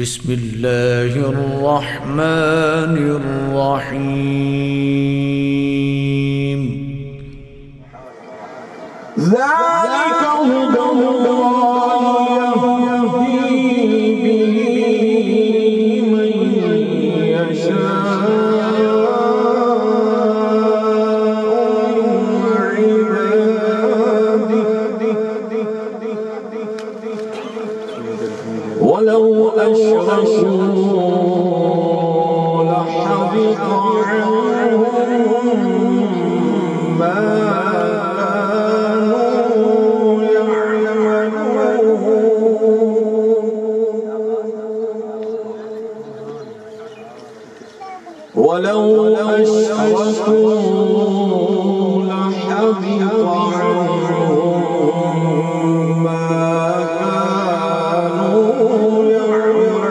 بسم الله الرحمن الرحيم ذلك هدى الله يهدي به من يشاء من عباده ولو أشركوا لحبط عنهم ما ولو أشركوا لحبط عنهم ما كانوا يعملون.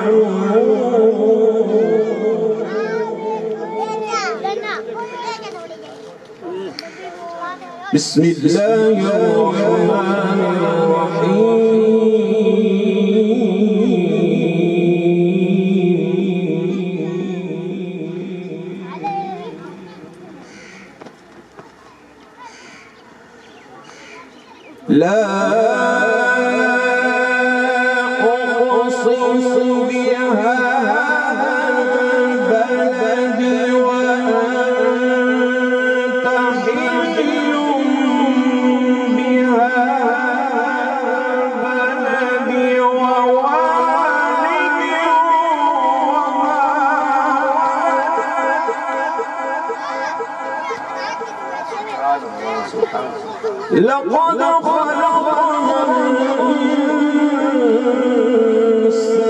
بسم الله الرحمن الرحيم لا أقسم بهذا البلد وأنت حل بهذا البلد ووالد وما لقد خلقنا الإنسان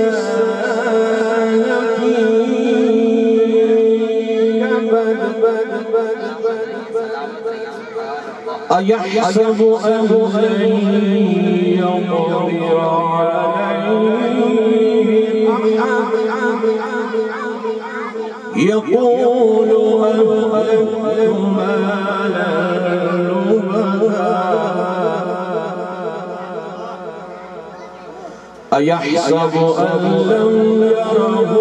في كبد أيحسب أن لن يقدر عليه أحد يقول أهلكت مالا أيحسب أن لم يره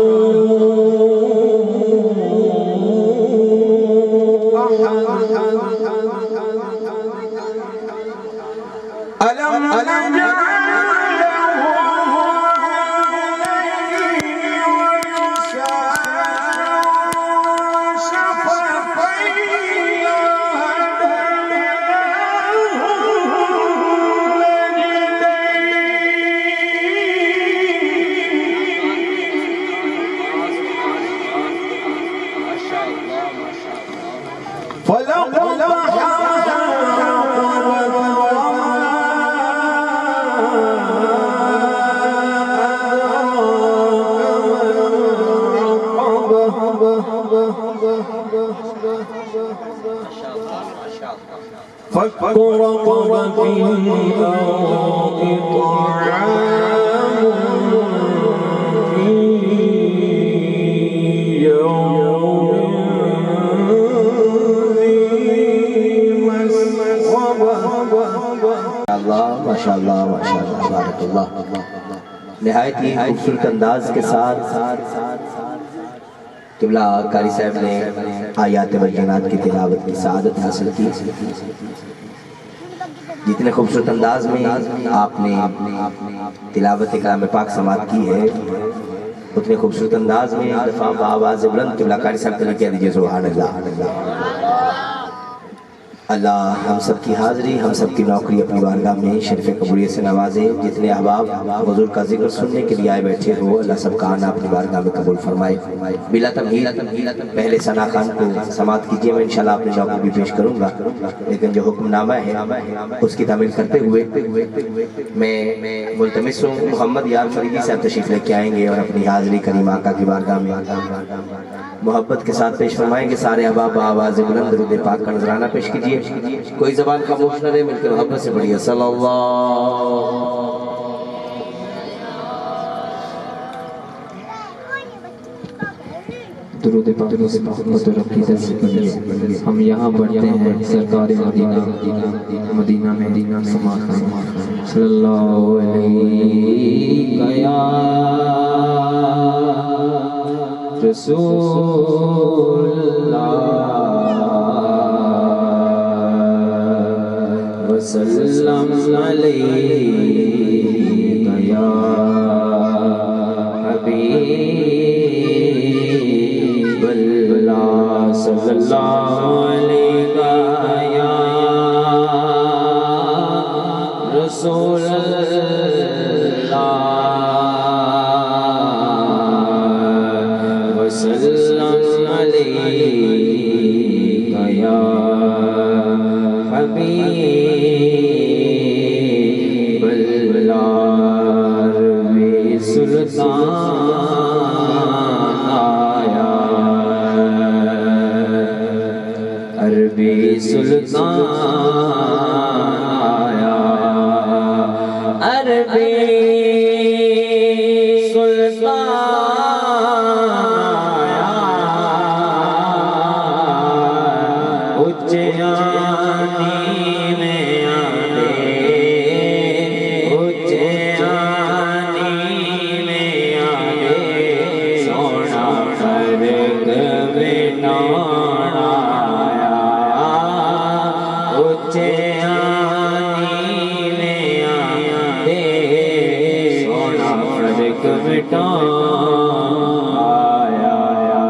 أحد ألم نجعل له عينين ولسانا وشفتين فك رقبة أو إطعام في يوم ذي مسغبة. ماشاء اللہ بارک اللہ. نہایت ہی خوبصورت انداز کے ساتھ قبلہ قاری صاحب نے آیات بینات کی تلاوت کی سعادت حاصل کی. جتنے خوبصورت انداز میں آپ نے تلاوت کلام پاک سماعت کی ہے اتنے خوبصورت انداز میں دفعہ بآواز بلند قبلہ قاری صاحب کے لیے کہہ دیجئے سبحان اللہ. اللہ ہم سب کی حاضری ہم سب کی نوکری اپنی بارگاہ میں شرف قبولیت سے نوازے. جتنے احباب حضور کا ذکر سننے کے لیے آئے بیٹھے ہو اللہ سب کا آنا اپنی بارگاہ میں قبول فرمائے. بلا تمہید پہلے ثنا خان کو سماعت کیجئے. میں انشاءاللہ اپنی نوکری بھی پیش کروں گا لیکن جو حکم نامہ ہے اس کی تعمیل کرتے ہوئے میں ملتمس ہوں محمد یار فریدی صاحب تشریف لے کے آئیں گے اور اپنی حاضری کریم آقا کی بارگاہ میں محبت کے ساتھ پیش فرمائیں گے. سارے احباب آواز بلند درود پاک کا نذرانہ پیش کیجئے. کوئی زبان خاموش نہ رہے مل کے محبت سے پڑھیے صلی اللہ. درود پاک محبت و عقیدت سے پڑھیے. ہم یہاں بڑھتے ہیں سرکار مدینہ میں سماعت صلی اللہ علیہ رسول اللہ وسلم علیہ یا حبیب اللہ صلی اللہ علیہ یا رسول اللہ وسلم علیہ یا حبیب اللہ عربی سلطان آیا عربی سلطان آیا عربی سلطان آیا اجیانی میں آنے اجیانی میں آنے سونا فرق مٹانا آیا اجیانی میں آنے سونا فرق مٹانا آیا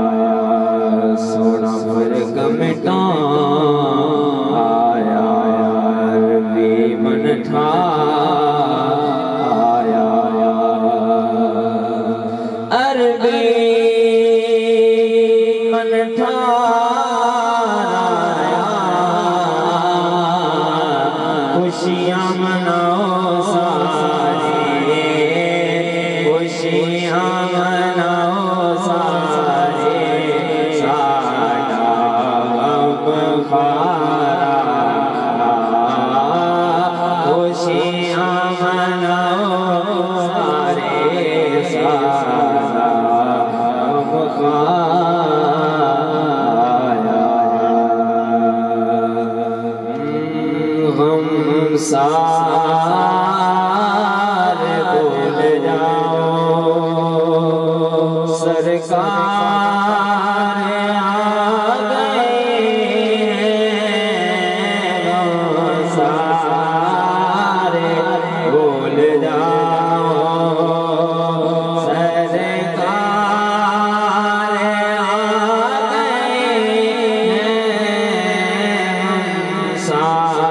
سونا فرق مٹانا آیا عربی من تھا آیا عربی من تھا خوشیاں مناؤ سارے خوشیاں مناؤ سارے ساڈا غم خارا خوشیاں مناؤ سارے ساڈا غم خارا ہم سار بول جاؤ سرکار آ گئے ہم سار بول جاؤ سرکار آ گئے ہم سارے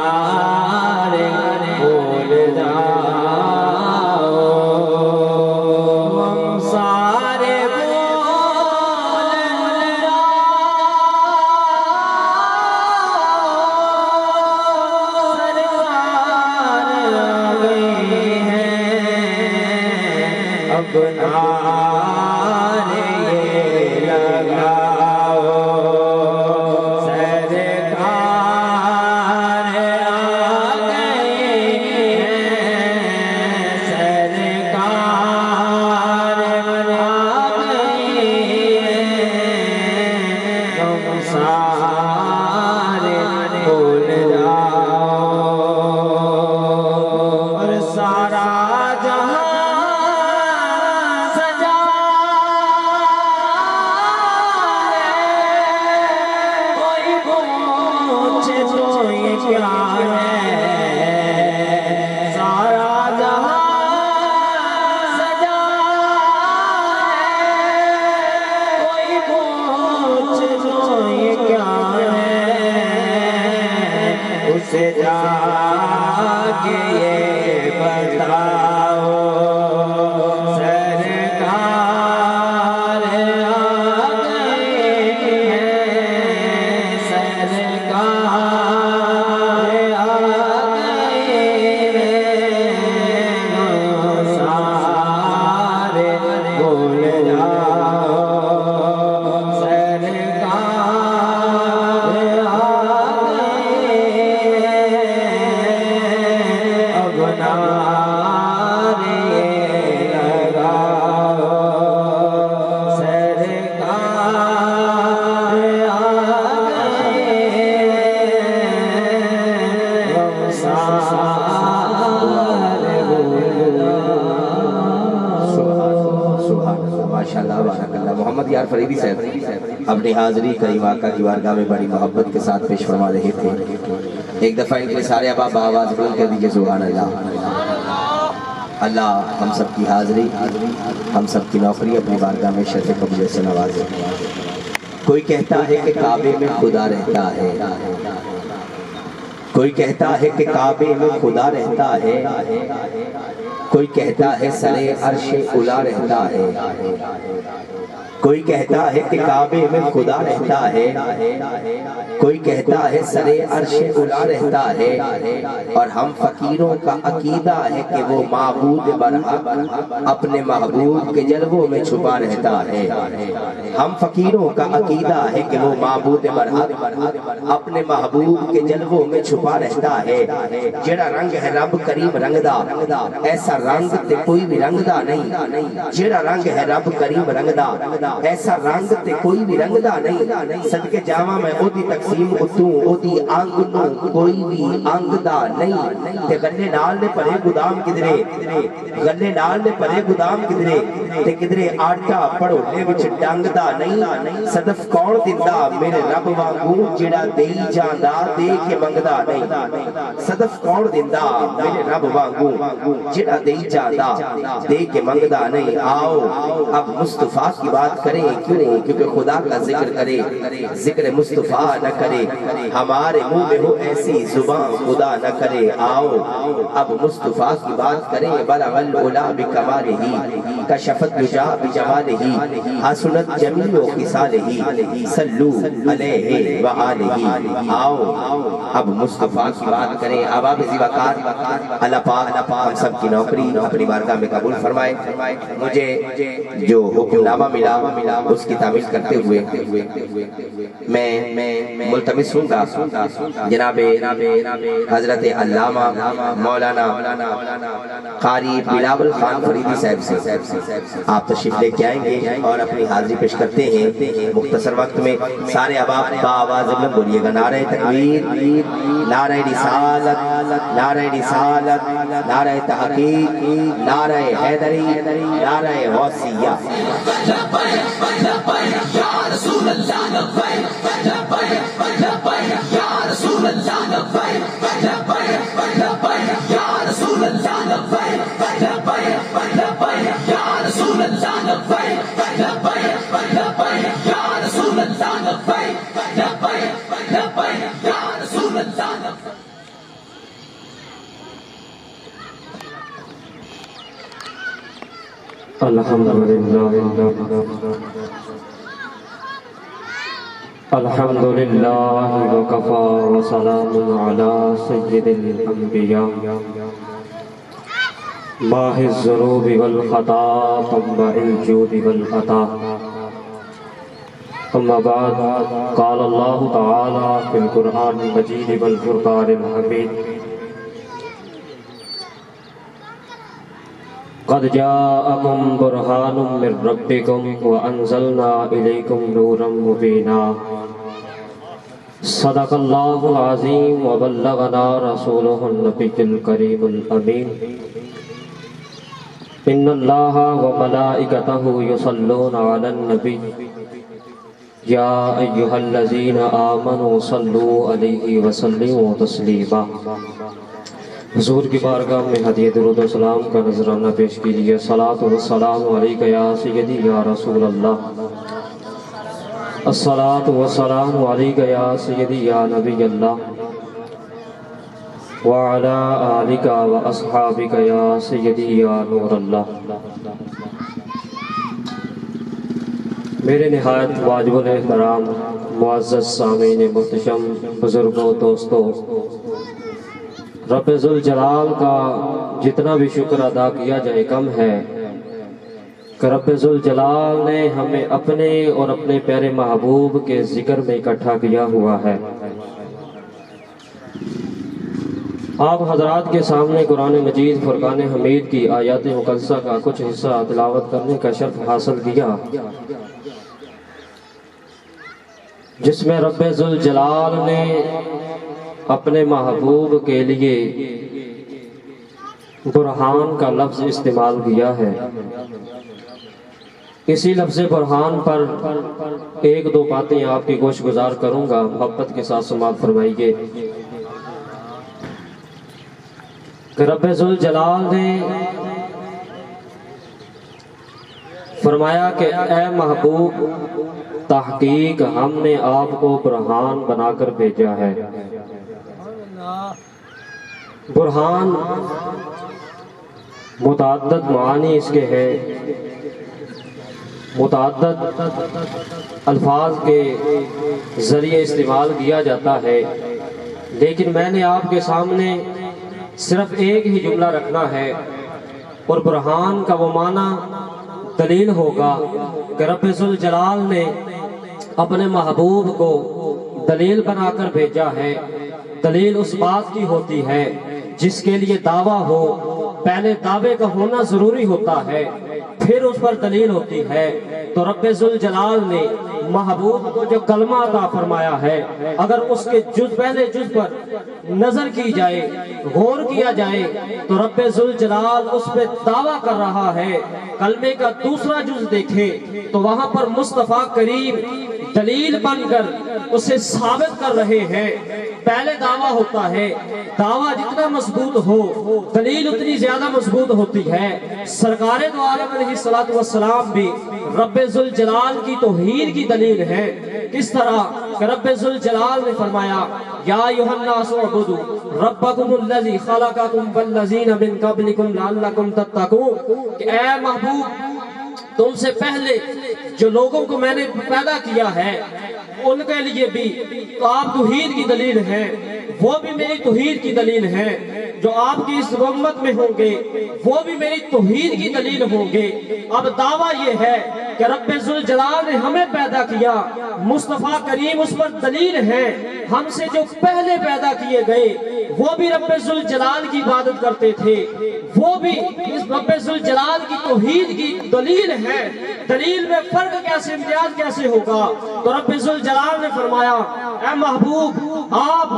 بول جاؤ ہم سارے بول جاؤ سرکار آ گئے ہیں اب نعرے لگاؤ سرکار آ گئے ہیں سرکار آ گئے ہیں ہم سارے بول جاؤ اور سارا جہاں سجا ماشاءاللہ بارک اللہ۔ محمد یار فریدی صاحب اپنی حاضری کریم آقا کی بارگاہ میں بڑی محبت کے ساتھ پیش فرما رہے تھے۔ ایک دفعہ ان کے سارے احباب آواز بلند کر دیجئے سبحان اللہ۔ اللہ ہم سب کی حاضری، ہم سب کی نوکری اپنی بارگاہ میں شرف قبولیت سے نوازے۔ کوئی کہتا ہے کہ کعبے میں خدا رہتا ہے، کوئی کہتا ہے کہ کعبے میں خدا رہتا ہے، کوئی کہتا ہے سرے عرش اولا رہتا ہے، کوئی کہتا ہے کہ کعبے میں خدا رہتا ہے، کوئی کہتا ہے سرے عرش اولا رہتا ہے، اور ہم فقیروں کا عقیدہ ہے کہ وہ معبود برحق اپنے محبوب کے جلووں میں چھپا رہتا ہے۔ ہم فقیروں کا عقیدہ ہے کہ وہ معبود برحق اپنے محبوب کے جلووں میں چھپا رہتا ہے۔ جڑا رنگ ہے رب کریم رنگ دا، ایسا رنگ تے کوئی بھی رنگ دا نہیں۔ جڑا رنگ ہے رب کریم رنگ دا، ایسا رنگ تے کوئی بھی رنگ دا نہیں۔ صدقے جاواں میں او دی تقسیم اتوں او دی آنگ نوں کوئی بھی آنگ دا نہیں۔ تے گلے نال نے پرے گودام کدرے، گلے نال نے پرے گودام کدرے، تے کدرے آٹا پڑھولے وچ ڈنگ دا نہیں۔ صدف کون دیندا میرے رب وانگوں جڑا دئی جاندا دے کے منگدا نہیں۔ صدف کون دیندا میرے رب وانگوں جڑا دئی جاندا دے کے منگدا نہیں۔ آؤ اب مصطفیٰ کی بات کریں، کیوں؟ کیونکہ خدا کا ذکر کرے، ذکر مصطفیٰ نہ کرے، ہمارے منہ میں ہو ایسی زبان خدا نہ کرے۔ آؤ اب مصطفیٰ کی بات کریں، بلغ العلا بکمالہ، کشفت الدجا بجمالہ، حسنت جمیع خصالہ، صلو علیہ وآلہ۔ آؤ اب مصطفیٰ کی بات کریں۔ اباب زیوکار اللہ پاک ہم سب کی نوکری اپنی بارگاہ میں قبول فرمائے۔ مجھے جو حکم نامہ ملا اس کی تعمیل کرتے ہوئے میں ملتمس ہوں گا جناب حضرت علامہ مولانا قاری بلاول خان فریدی صاحب سے آپ تشریف لے کے آئیں گے اور اپنی حاضری پیش کرتے ہیں۔ مختصر وقت میں سارے احباب بآواز بلند بولیے گا نعرہ تکبیر، نعرہ رسالت، نعرہ رسالت، نعرہ تحقیق، نعرہ حیدری، نعرہ غوثیہ۔ الحمدللہ وکفا وسلام علی سید الانبیاء ماہ الذنوب والخطا طبع الجود والعطا۔ اما بعد، قال اللہ تعالی فی القرآن المجید والفرقان الحمید، قد جاءکم برہان من ربکم وانزلنا الیکم نورا مبینا۔ صدق اللہ العظیم وبلغنا رسولہ النبی الکریم الامین۔ ان اللہ وملائکتہ یصلون علی النبی یا ایہا الذین آمنوا صلوا علیہ وسلموا تسلیما۔ حضور کی بارگاہ میں ہدیہ درود و سلام کا نذرانہ پیش کیجیے۔ صلاۃ و سلام علیک یا سیدی یا رسول اللہ، الصلاۃ و سلام علیک یا سیدی یا نبی اللہ، وعلی آلک و اصحابک یا سیدی یا نور اللہ۔ میرے نہایت واجب الاحترام معزز سامعین محتشم، بزرگوں، دوستوں، رب ذوالجلال کا جتنا بھی شکر ادا کیا جائے کم ہے کہ رب ذوالجلال نے ہمیں اپنے اور اپنے پیارے محبوب کے ذکر میں اکٹھا کیا ہوا ہے۔ آپ حضرات کے سامنے قرآن مجید فرقان حمید کی آیات مقدسہ کا کچھ حصہ تلاوت کرنے کا شرف حاصل کیا، جس میں رب ذوالجلال نے اپنے محبوب کے لیے برہان کا لفظ استعمال کیا ہے۔ اسی لفظ برہان پر ایک دو باتیں آپ کی گوش گزار کروں گا، محبت کے ساتھ سماعت فرمائیے کہ رب ذوالجلال نے فرمایا کہ اے محبوب، تحقیق ہم نے آپ کو برہان بنا کر بھیجا ہے۔ برہان متعدد معانی اس کے ہیں، متعدد الفاظ کے ذریعے استعمال کیا جاتا ہے، لیکن میں نے آپ کے سامنے صرف ایک ہی جملہ رکھنا ہے، اور برہان کا وہ معنی دلیل ہوگا کہ رب ذوالجلال نے اپنے محبوب کو دلیل بنا کر بھیجا ہے۔ دلیل اس بات کی ہوتی ہے جس کے لیے دعویٰ ہو، پہلے دعوے کا ہونا ضروری ہوتا ہے، پھر اس پر دلیل ہوتی ہے۔ تو رب ذوالجلال نے محبوب کو جو کلمہ عطا فرمایا ہے، اگر اس کے پہلے جز پر نظر کی جائے، غور کیا جائے، تو رب ذوالجلال اس پہ دعویٰ کر رہا ہے۔ کلمے کا دوسرا جز دیکھے تو وہاں پر مصطفیٰ کریم دلیل بن کر اسے ثابت کر رہے ہیں۔ پہلے دعویٰ ہوتا ہے، دعویٰ جتنا مضبوط ہو دلیل اتنی زیادہ مضبوط ہوتی ہے۔ سرکار دو عالم علیہ السلام بھی رب ذوالجلال کی توحید کی دلیل ہے۔ کس طرح کہ رب ذوالجلال نے فرمایا یا ایھا الناس اعبدوا ربکم الذی خلقکم والذین من قبلکم لعلکم تتقون، کہ اے محبوب، تم سے پہلے جو لوگوں کو میں نے پیدا کیا ہے ان کے لیے بھی تو آپ توحید کی دلیل ہیں، وہ بھی میری توحید کی دلیل ہیں۔ جو آپ کی اس امت میں ہوں گے وہ بھی میری توحید کی دلیل ہوں گے۔ اب دعویٰ یہ ہے کہ رب ذوالجلال نے ہمیں پیدا کیا، مصطفیٰ کریم اس پر دلیل ہے۔ ہم سے جو پہلے پیدا کیے گئے وہ بھی رب ذوالجلال کی عبادت کرتے تھے، وہ بھی اس رب ذوالجلال کی توحید کی دلیل ہے۔ دلیل میں فرق کیسے، امتیاز کیسے ہوگا؟ تو رب ذوالجلال نے فرمایا اے محبوب، آپ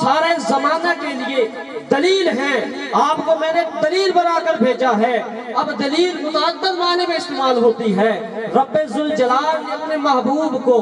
سارے زمانہ کے لیے دلیل ہیں، آپ کو میں نے دلیل بنا کر بھیجا ہے۔ اب دلیل متعدد معنی میں استعمال ہوتی ہے۔ رب ذوالجلال نے اپنے محبوب کو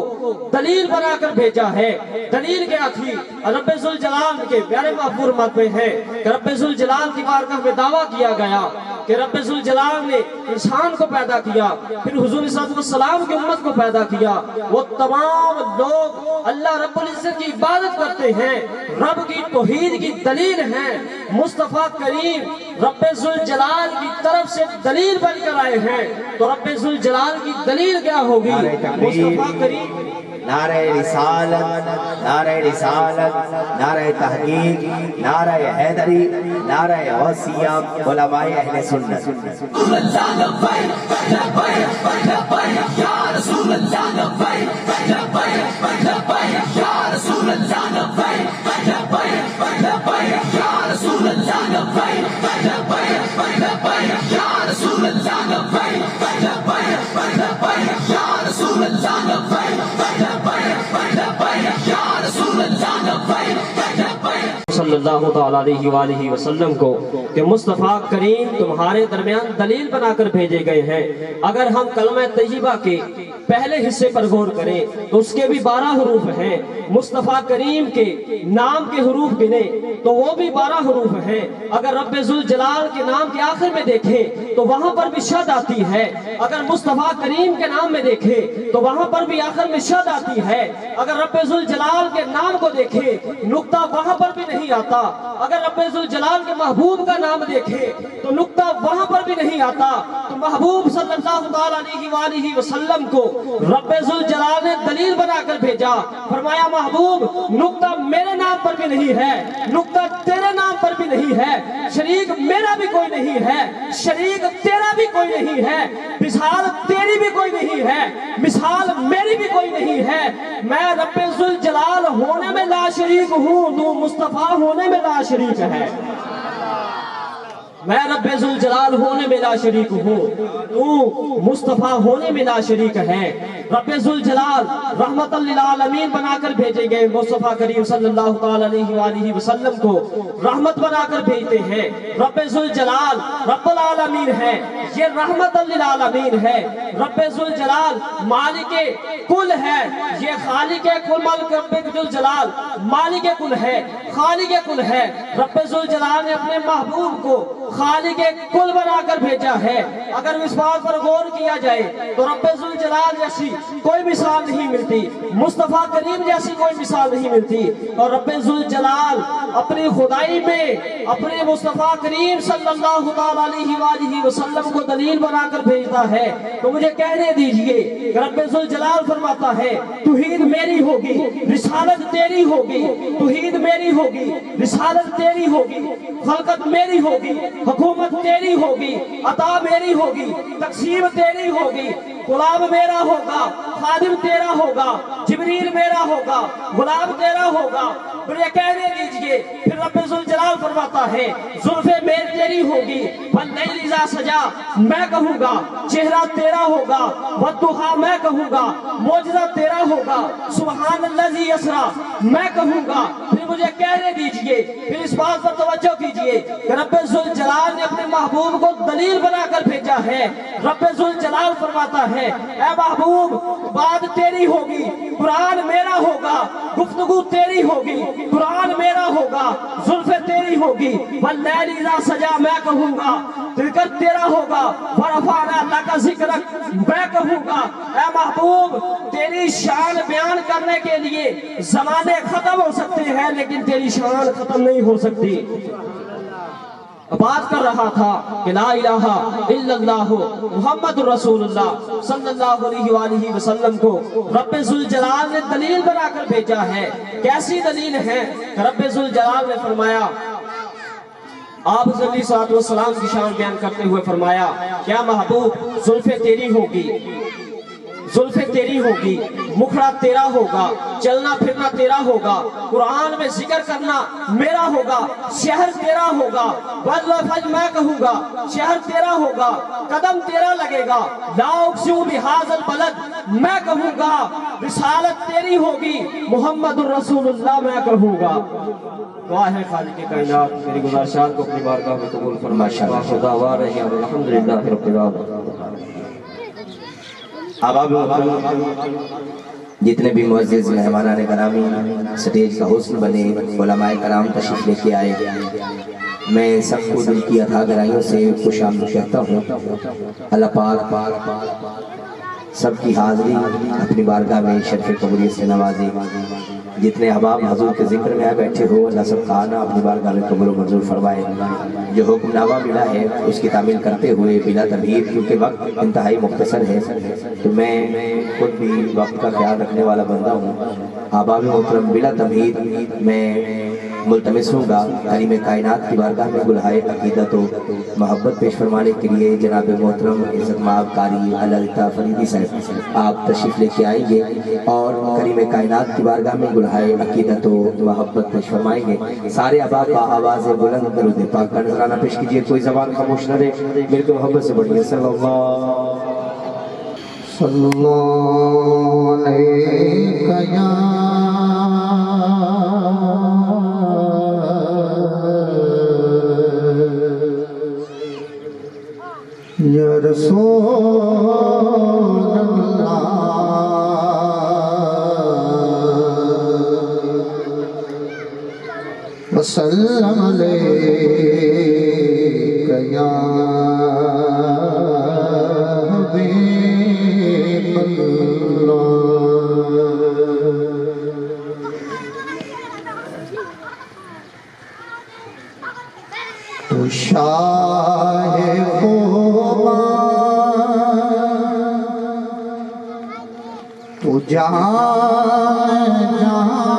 دلیل بنا کر بھیجا ہے۔ دلیل کیا تھی؟ رب ذوالجلال کے پیارے محبوب مت میں ہے کہ رب ذوالجلال کی بارگاہ میں دعویٰ کیا گیا کہ رب ذوالجلال نے انسان کو پیدا کیا، پھر حضور صلی اللہ علیہ وسلم کی امت کو پیدا کیا۔ وہ تمام لوگ اللہ رب العزت کی عبادت کرتے ہیں، رب کی توحید کی دلیل ہیں۔ مصطفیٰ کریم رب ذوالجلال کی طرف سے دلیل بن کر آئے ہیں۔ تو رب ذوالجلال کی دلیل کیا ہوگی؟ مصطفیٰ کریم نعرہ رسالت، نعرہ رسالت، نعرہ تحقیق، نعرہ حیدری، نعرہ غوثیہ، علماء اہل سنت۔ صلی اللہ تعالیٰ علیہ وآلہ وسلم کو کہ مصطفیٰ کریم تمہارے درمیان دلیل بنا کر بھیجے گئے ہیں۔ اگر ہم کلمہ طیبہ کے پہلے حصے پر غور کریں تو اس کے بھی 12 حروف ہیں۔ مصطفیٰ کریم کے نام کے حروف گنے تو وہ بھی 12 حروف ہیں۔ اگر رب ذوالجلال کے نام کے آخر میں دیکھیں تو وہاں پر بھی شد آتی ہے۔ اگر مصطفیٰ کریم کے نام میں دیکھیں تو وہاں پر بھی آخر میں شد آتی ہے۔ اگر رب ذوالجلال کے نام کو دیکھیں نقطہ وہاں پر بھی نہیں آتا۔ اگر رب ذوالجلال کے محبوب کا نام دیکھیں تو نقطہ وہاں پر بھی نہیں آتا۔ تو محبوب صلی اللہ علیہ وآلہ وسلم کو رب ذوالجلال نے دلیل بنا کر بھیجا۔ فرمایا محبوب، نقطہ میرے نام پر بھی نہیں ہے، نقطہ تیرے نام پر بھی نہیں ہے، شریک میرا بھی کوئی نہیں ہے، شریک تیرا بھی کوئی نہیں ہے، مثال تیری بھی کوئی نہیں ہے، مثال میری بھی کوئی نہیں ہے۔ میں رب ذوالجلال ہونے میں لا شریک ہوں، تو مصطفیٰ ہونے میں لا شریک ہے۔ میں رب ذل جلال ہونے میں لا شریک ہوں، تو مصطفیٰ ہونے میں لا شریک ہے۔ رب ذل جلال رحمت للعالمین بنا کر بھیجے گئے مصطفیٰ کریم صلی اللہ تعالی علیہ وآلہ وسلم کو رحمت بنا کر بھیجتے ہیں۔ رب ذل جلال رب العالمین ہے، یہ رحمت للعالمین ہے۔ رب ذل جلال مالک کل ہے، یہ خالق کل، مالک رب ذل جلال مالک کل ہے، خالق کل ہے۔ رب ذل جلال نے اپنے محبوب کو خالق کل بنا کر بھیجا ہے۔ اگر اس بات پر غور کیا جائے تو رب ذل جلال جیسی کوئی مثال نہیں ملتی، مصطفیٰ کریم جیسی کوئی مثال نہیں ملتی، اور رب ذل جلال اپنی خدائی میں اپنے مصطفیٰ کریم صلی اللہ تعالی علیہ وآلہ وسلم کو دلیل بنا کر بھیجتا ہے۔ تو مجھے کہنے دیجئے کہ رب ذل جلال فرماتا ہے توحید میری ہوگی، رسالت تیری ہوگی، توحید میری ہوگی، رسالت تیری ہوگی، خلقت میری ہوگی، حکومت تیری ہوگی، عطا میری ہوگی، تقسیم تیری ہوگی، غلام میرا ہوگا، خادم تیرا ہوگا، جبریل میرا ہوگا، غلام تیرا ہوگا۔ مجھے کہنے دیجئے پھر رب ذل جلال فرماتا ہے زلفیں میری تیری ہوگی، واللیل اذا سجا میں کہوں گا، چہرہ تیرا ہوگا، والضحیٰ میں کہوں گا، معجزہ تیرا ہوگا، سبحان الذی اسریٰ میں کہوں گا۔ پھر مجھے کہنے دیجئے، پھر اس بات پر توجہ کیجئے کہ رب ذل جلال نے اپنے محبوب کو دلیل بنا کر بھیجا ہے۔ رب ذل جلال فرماتا ہے اے محبوب بات تیری ہوگی، قرآن میرا ہوگا، گفتگو تیری ہوگی، قرآن میرا ہوگا، زلفیں تیری ہوگی، واللیل اذا سجا میں کہوں گا، ذکر تیرا ہوگا، ورفعنا لک ذکرک میں کہوں گا۔ اے محبوب تیری شان بیان کرنے کے لیے زمانے ختم ہو سکتے ہیں لیکن تیری شان ختم نہیں ہو سکتی۔ بات کر رہا تھا کہ لا الہ الا اللہ محمد رسول اللہ صلی اللہ علیہ وآلہ وسلم کو رب ذل جلال نے دلیل بنا کر بھیجا ہے۔ کیسی دلیل ہے؟ رب ذل جلال نے فرمایا، آپ صلی اللہ علیہ وسلم کی شان بیان کرتے ہوئے فرمایا کیا محبوب زلفیں تیری ہوگی، زلفیں تیری ہوگی، مکھڑا تیرا ہوگا، چلنا پھرنا تیرا ہوگا، قرآن میں ذکر کرنا میرا ہوگا، شہر تیرا ہوگا، والفجر میں کہوں گا، شہر تیرا ہوگا، قدم تیرا لگے گا، لا اقسم بہذا البلد میں کہوں گا، رسالت تیری ہوگی، محمد الرسول اللہ میں کہوں گا۔ دعا ہے خالق کائنات میری گزارشات کو اپنی بارگاہ میں قبول فرمائے۔ خدا وارہی الحمدللہ رب العالمین۔ آباب جتنے بھی معزز مہمانان گرامی سٹیج کا حسن بنے، علماء کرام تشریف لے کے آئے، میں سب کو دل کی عطا گرائیوں سے خوش آمدید کہتا ہوں۔ اللہ پاک سب کی حاضری اپنی بارگاہ میں شرف قبولیت سے نوازے۔ جتنے احباب حضور کے ذکر میں آئے بیٹھے ہو، اللہ سب کا آنا اپنی بارگاہ میں قبول و منظور فرمائے۔ جو حکم نامہ ملا ہے اس کی تعمیل کرتے ہوئے بلا تبہیر، کیونکہ وقت انتہائی مختصر ہے تو میں خود بھی وقت کا خیال رکھنے والا بندہ ہوں۔ احباب محترم بلا تبہیر میں ملتمس ہوں گا کریم کائنات کی بارگاہ میں گلہائے عقیدت و محبت پیش فرمانے کے لیے جناب محترم عزت مآب قاری علالطاف فریدی صاحب آپ تشریف لے کے آئیں گے اور کریم کائنات کی بارگاہ میں گلہائے عقیدت و محبت پیش فرمائیں گے۔ سارے احباب با آواز بلند درود پاک کا نذرانہ پیش کیجئے، کوئی زبان خاموش نہ رہے، میرے کو محبت سے بڑھیے صلی اللہ علیہ یا رسول اللہ وسلم علیہ یا حبیب اللہ۔ تو شاہ تو جہاں جہاں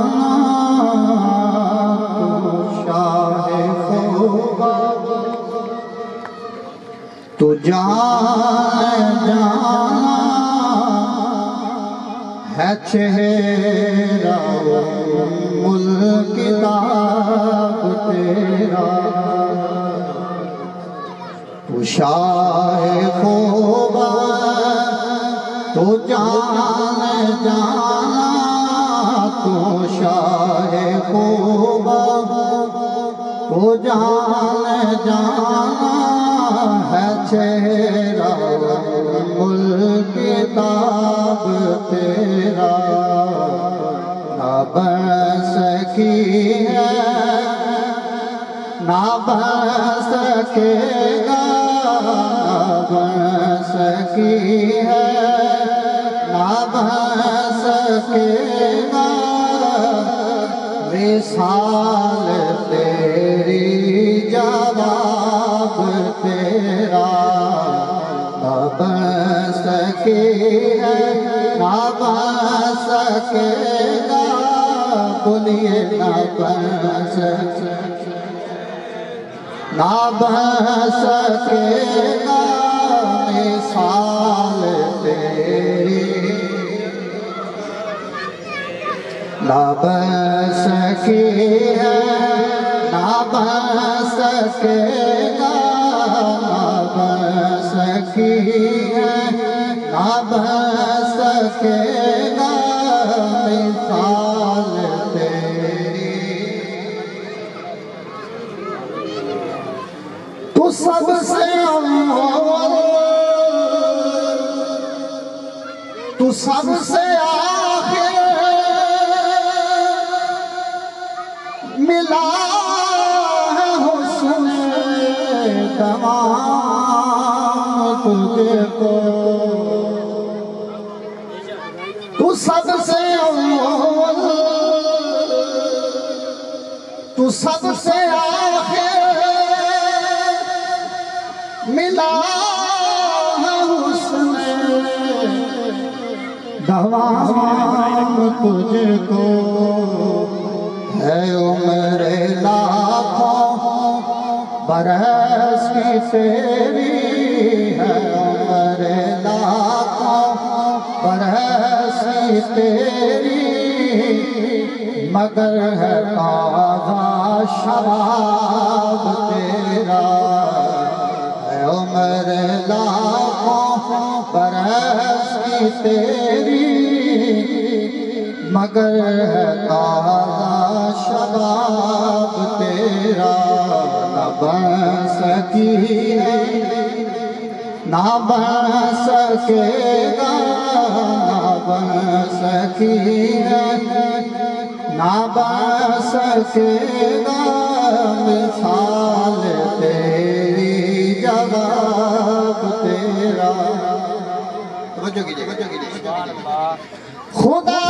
تو شاہ خوبا، تو جہاں جہاں ہے چہرہ ملک کتاب تیرا، تو شاہ خوبا تو جان جانا تو شاہ خوبا تو جان جانا ہے چہرہ ملک کتاب تیرا نہ بن سکی ہے نہ بن سکے گا نہ بن سکی ہے نہ بن سکے گا مثال تیری جواب تیرا نہ بن سکی ہے نہ بن سکے گا بولیے نہ بن سکے نہ بن سکے گا مثال تیری نہ بن سکی ہے نہ بن سکے گا نہ بن سکی ہے نہ بن سکے گا مثال تیری تو سب سے اول تو سب سے آخر ملا ہے حسن تمام تجھے کو تو سب سے اول تو سب سے آخر ملا ہے حسن تمام تجھے کو ہے عمر لاکھوں برس کی تیری ہے عمر لاکھوں برس کی تیری مگر ہے تازہ شراب تیرا ہے عمر لاکھوں برس کی تیری مگر ہے تازہ شراب تیرا نہ بن سکی نہ بن سکے گا نہ بن سکی ہے نہ بن سکے گا مثال تیری جواب تیرا خدا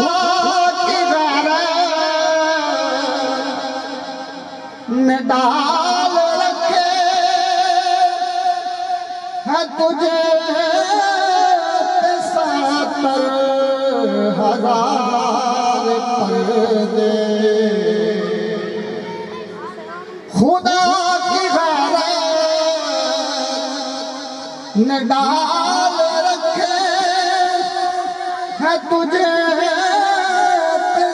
کی غیرت نے ڈال رکھے ہے تجھے 70,000 پردے خدا کی غیرت نے ڈال رکھے ہے تجھے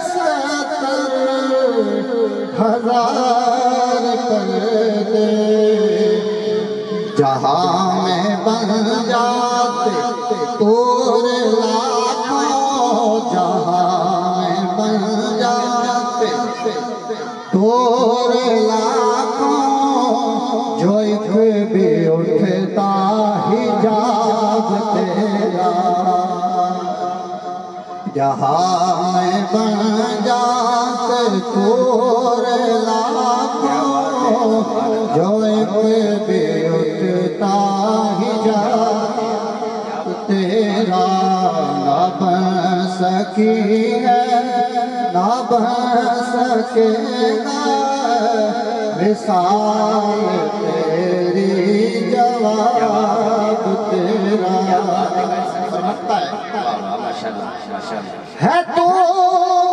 70,000 پردے جہاں میں بن جاتے تور لاکھوں جہاں میں بن جاتے تور لاکھوں جو ایک بھی اٹھتا حجاب تیرا جہاں میں بن جاتے تور لاکھوں جو ایک بھی اٹھتا حجاب تیرا نہ بن سکی ہے نہ بن سکے گا مثال تیری جواب تیرا ہے تو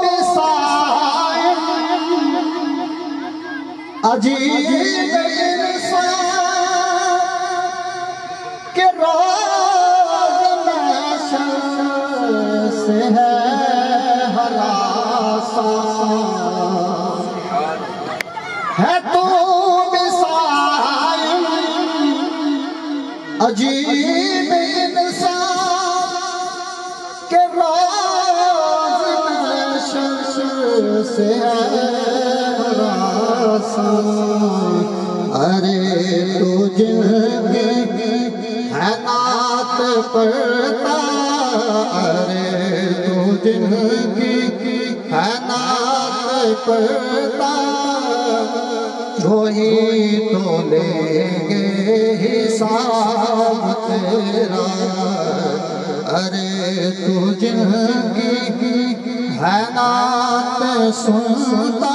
مثال عجیب انسان کہ روز محشر سے ہے ہراساں ہے تو مثال عجیب انسان کے راز نشر سے ہے راسان ارے تو جن کی ہے نعت پڑھتا ارے تو جن کی ہے نعت پڑھتا وہی تو لیں گے حساب تیرا ارے تو جن کی ہے نعت سنتا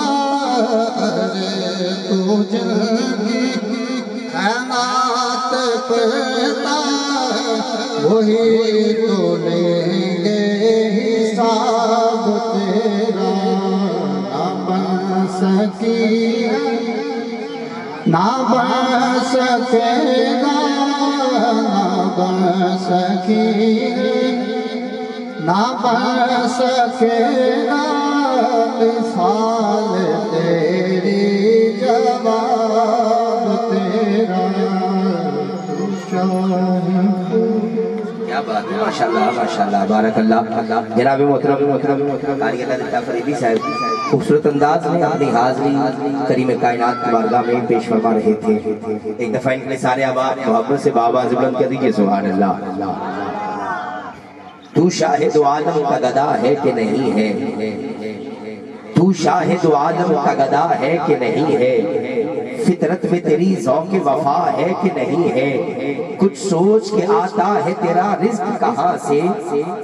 ارے تو جن کی ہے نعت پڑھتا وہی تو لیں گے حساب تیرا نہ بن سکی نہ بن سکے گا نہ بن سکی نہ بن سکے گا مثال تیری جواب تیرا کیا بات ہے ماشاءاللہ ماشاءاللہ بارک اللہ جناب محترم قاری اللہ دتا فریدی صاحب خوبصورت انداز میں اپنی حاضری کریم کائنات کی بارگاہ میں پیش فرما رہے تھے ایک دفعہ ان کے سارے آباد محبت سے بابا بلند کر دیجئے سبحان اللہ تو شاہد عالم کا گدا ہے کہ نہیں ہے تو شاہد عالم کا گدا ہے کہ نہیں ہے فطرت میں تیری ذوق وفا ہے کہ نہیں ہے کچھ سوچ کے آتا ہے تیرا رزق کہاں سے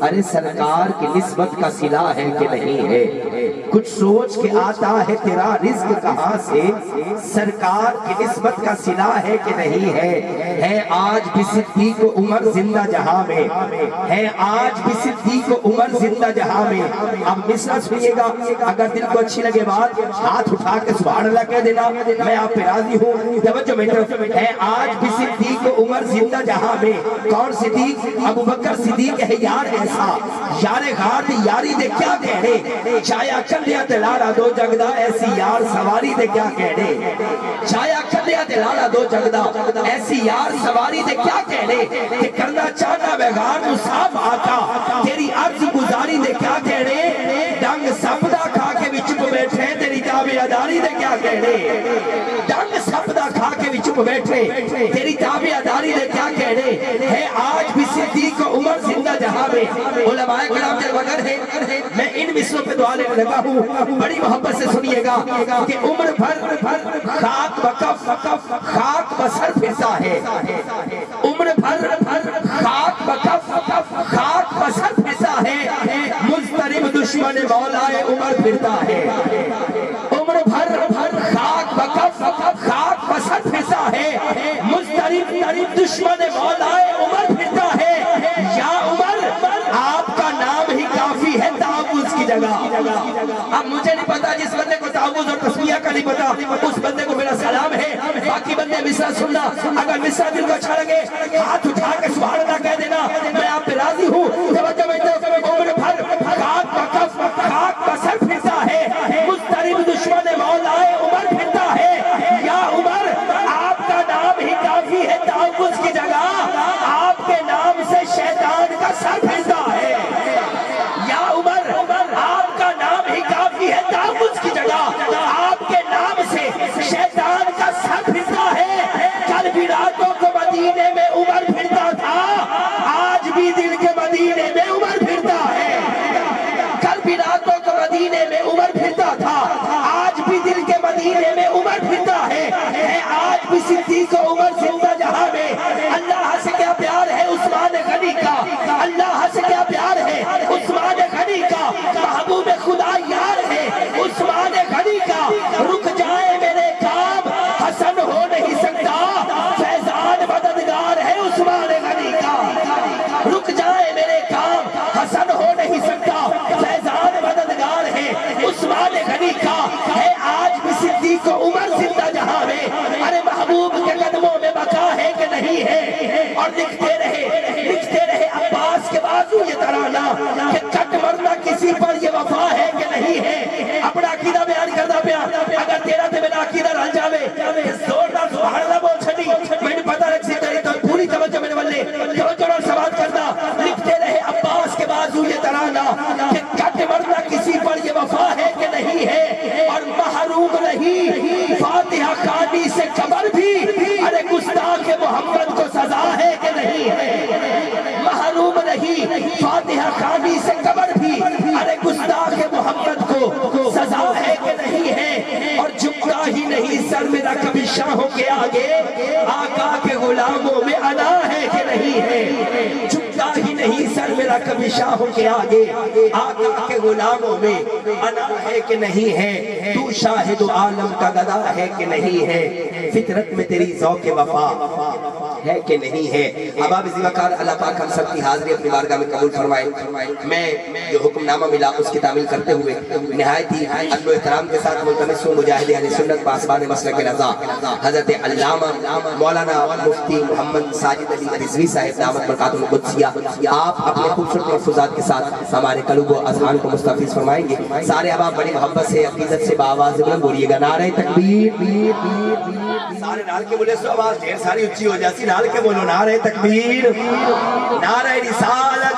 ارے سرکار کی نسبت کا صلہ ہے کہ نہیں ہے کچھ سوچ کے آتا ہے تیرا رزق کہاں سے سرکار کی نسبت کا صلہ ہے کہ نہیں ہے آج بھی صدیق عمر زندہ جہاں میں ہے آج بھی صدیق عمر زندہ جہاں میں اب مصرع سنیے گا اگر دل کو اچھی لگے بات ہاتھ اٹھا کے سبحان اللہ کہہ دینا میں آپ پہ راضی ہوں توجہ میں ہے آج بھی صدیق عمر زندہ جہاں میں کون صدیق ابو بکر صدیق ہے یار ایسا یار غار یاری دے کیا کہنے چایا کندیا تلارا دو جگدا ایسی یار سواری دے کیا کہنے چایا کندیا تلارا دو جگدا ایسی یار سواری دے کیا کہنے کہ کرنا چاہنا بیغار مصاف آقا تیری عرض گزاری دے کیا کہنے ڈنگ سپدہ کھا کے بھی چپ بیٹھے تیری تابعداری دے کیا کہنے ڈنگ سپدہ کھا کے بھی چپ بیٹھے تیری تابعداری دے کیا کہنے ہے آج بھی صدیق عمر زندہ جہاں میں علماء کرام جب وگر ہے میں ان مصروں پہ دعا لینے لگا ہوں بڑی محبت سے سنیے گا کہ عمر بھر خاک بکف خاک بسر پھرتا ہے عمر بھر خاک بکف خاک بسر پھرتا ہے مضطرب دشمن مولا عمر پھرتا ہے عمر بھر خاک بکف خاک بسر پھرتا ہے مضطرب دشمن مولا عمر پھرتا ہے یا عمر آپ کا نام ہی کافی ہے تعوذ کی جگہ اب مجھے نہیں پتا جس بندے کو تعوذ اور تسمیہ کا نہیں پتا اس بندے کو میرا سلام ہے باقی بندے مصرع سننا اگر مصرع دل کو اچھا لگے ہاتھ اٹھا کے سبحان اللہ کہہ دینا میں آپ پہ راضی ہوں توجہ میں عمر بھر خاک بکف خاک بسر پھرتا ہے مضطرب دشمن مولا عمر پھرتا ہے یا عمر آپ کا نام ہی کافی ہے تعوذ کی جگہ آپ کے نام سے شیطان کا سر پھرتا ہے یا عمر آپ کا نام ہی کافی ہے تعوذ کی جگہ آپ کے نام سے شیطان کا سر پھرتا ہے کل بھی راتوں کو مدینے میں عمر پھرتا تھا آج بھی دل کے مدینے میں عمر پھرتا ہے کل بھی راتوں کو مدینے میں عمر پھرتا تھا آج بھی دل کے مدینے میں عمر پھرتا ہے آج بھی صدیق عمر زندہ جہاں میں اللہ سے کیا پیار ہے عثمان غنی کا اللہ سے کیا پیار ہے عثمان غنی کا محبوب خدا یار ہے عثمان غنی کا رک جائے میرے کام حسن ہو نہیں سکتا فیضان مددگار ہے عثمان غنی کا رک جائے میرے کام حسن ہو نہیں سکتا فیضان مددگار ہے عثمان غنی کا ہے آج بھی صدیق عمر زندہ جہاں میں ارے محبوب کے قدموں میں بقا ہے کہ نہیں ہے اور لکھتے رہے عباس کے بازو یہ ترانہ کہ کٹ مرنا کسی پر یہ وفا ہے کہ نہیں ہے اپنا عقیدہ بیان کرنا پیا اگر تیرا تے میرا عقیدہ رہ جاوے زوردار سبحان اللہ بول چھڑی میں نے پتہ رکھ سی تو پوری توجہ میرے والے ترانہ کہ کٹ مرنا کسی پر یہ وفا ہے کہ نہیں ہے، اور محروم نہیں فاتحہ خوانی سے قبر بھی، ارے گستاخ محمد کو سزا ہے کہ نہیں ہے، محروم نہیں فاتحہ خوانی سے قبر بھی، ارے گستاخ محمد کو سزا ہے کہ نہیں ہے، اور جھکتا ہی نہیں سر میرا کبھی شاہوں کے آگے، آقا کے غلاموں میں انا ہے کہ نہیں ہے، جھکتا ہی نہیں سر میرا کبھی شاہوں کے آگے، آقا کے غلاموں میں انا ہے کہ نہیں ہے، تو شاہد عالم کا گدا ہے کہ نہیں ہے، فطرت میں تیری ذوق وفا ہے کہ نہیں ہے۔ احباب ذوقار، اللہ پاک ہم سب کی حاضری اپنی بارگاہ میں قبول فرمائے۔ میں جو حکم نامہ ملا اس کی تعمیل کرتے ہوئے نہایت ہی ادب و احترام کے ساتھ ملتمس ہوں مجاہد اہل سنت پاسبان مسلک رضا حضرت علامہ مولانا مفتی محمد ساجد علی رضوی صاحب دامت برکاتہ القدسیہ، آپ اپنے خوبصورت ملفوظات کے ساتھ ہمارے قلوب و اذہان کو مستفیض فرمائیں گے۔ سارے احباب بڑی محبت سے عقیدت سے بآواز بلند بولیے گا نعرہ تکبیر، سارے نال کے بولے سو آواز ڈھیر ساری اچھی ہو جاتی، نال کے بولو نعرہ تکبیر، نعرہ رسالت،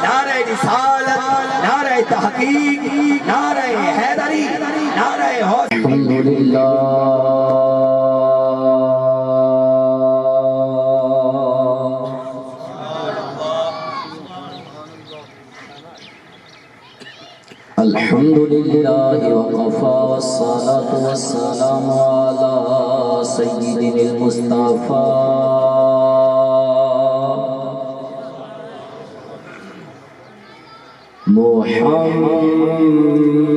نعرہ رسالت، نعرہ تحقیق، نعرہ حیدری، نعرہ حوصلہ۔ الحمدللہ الحمدللہ وقفا والصلاة والسلام علی سیدنا المصطفى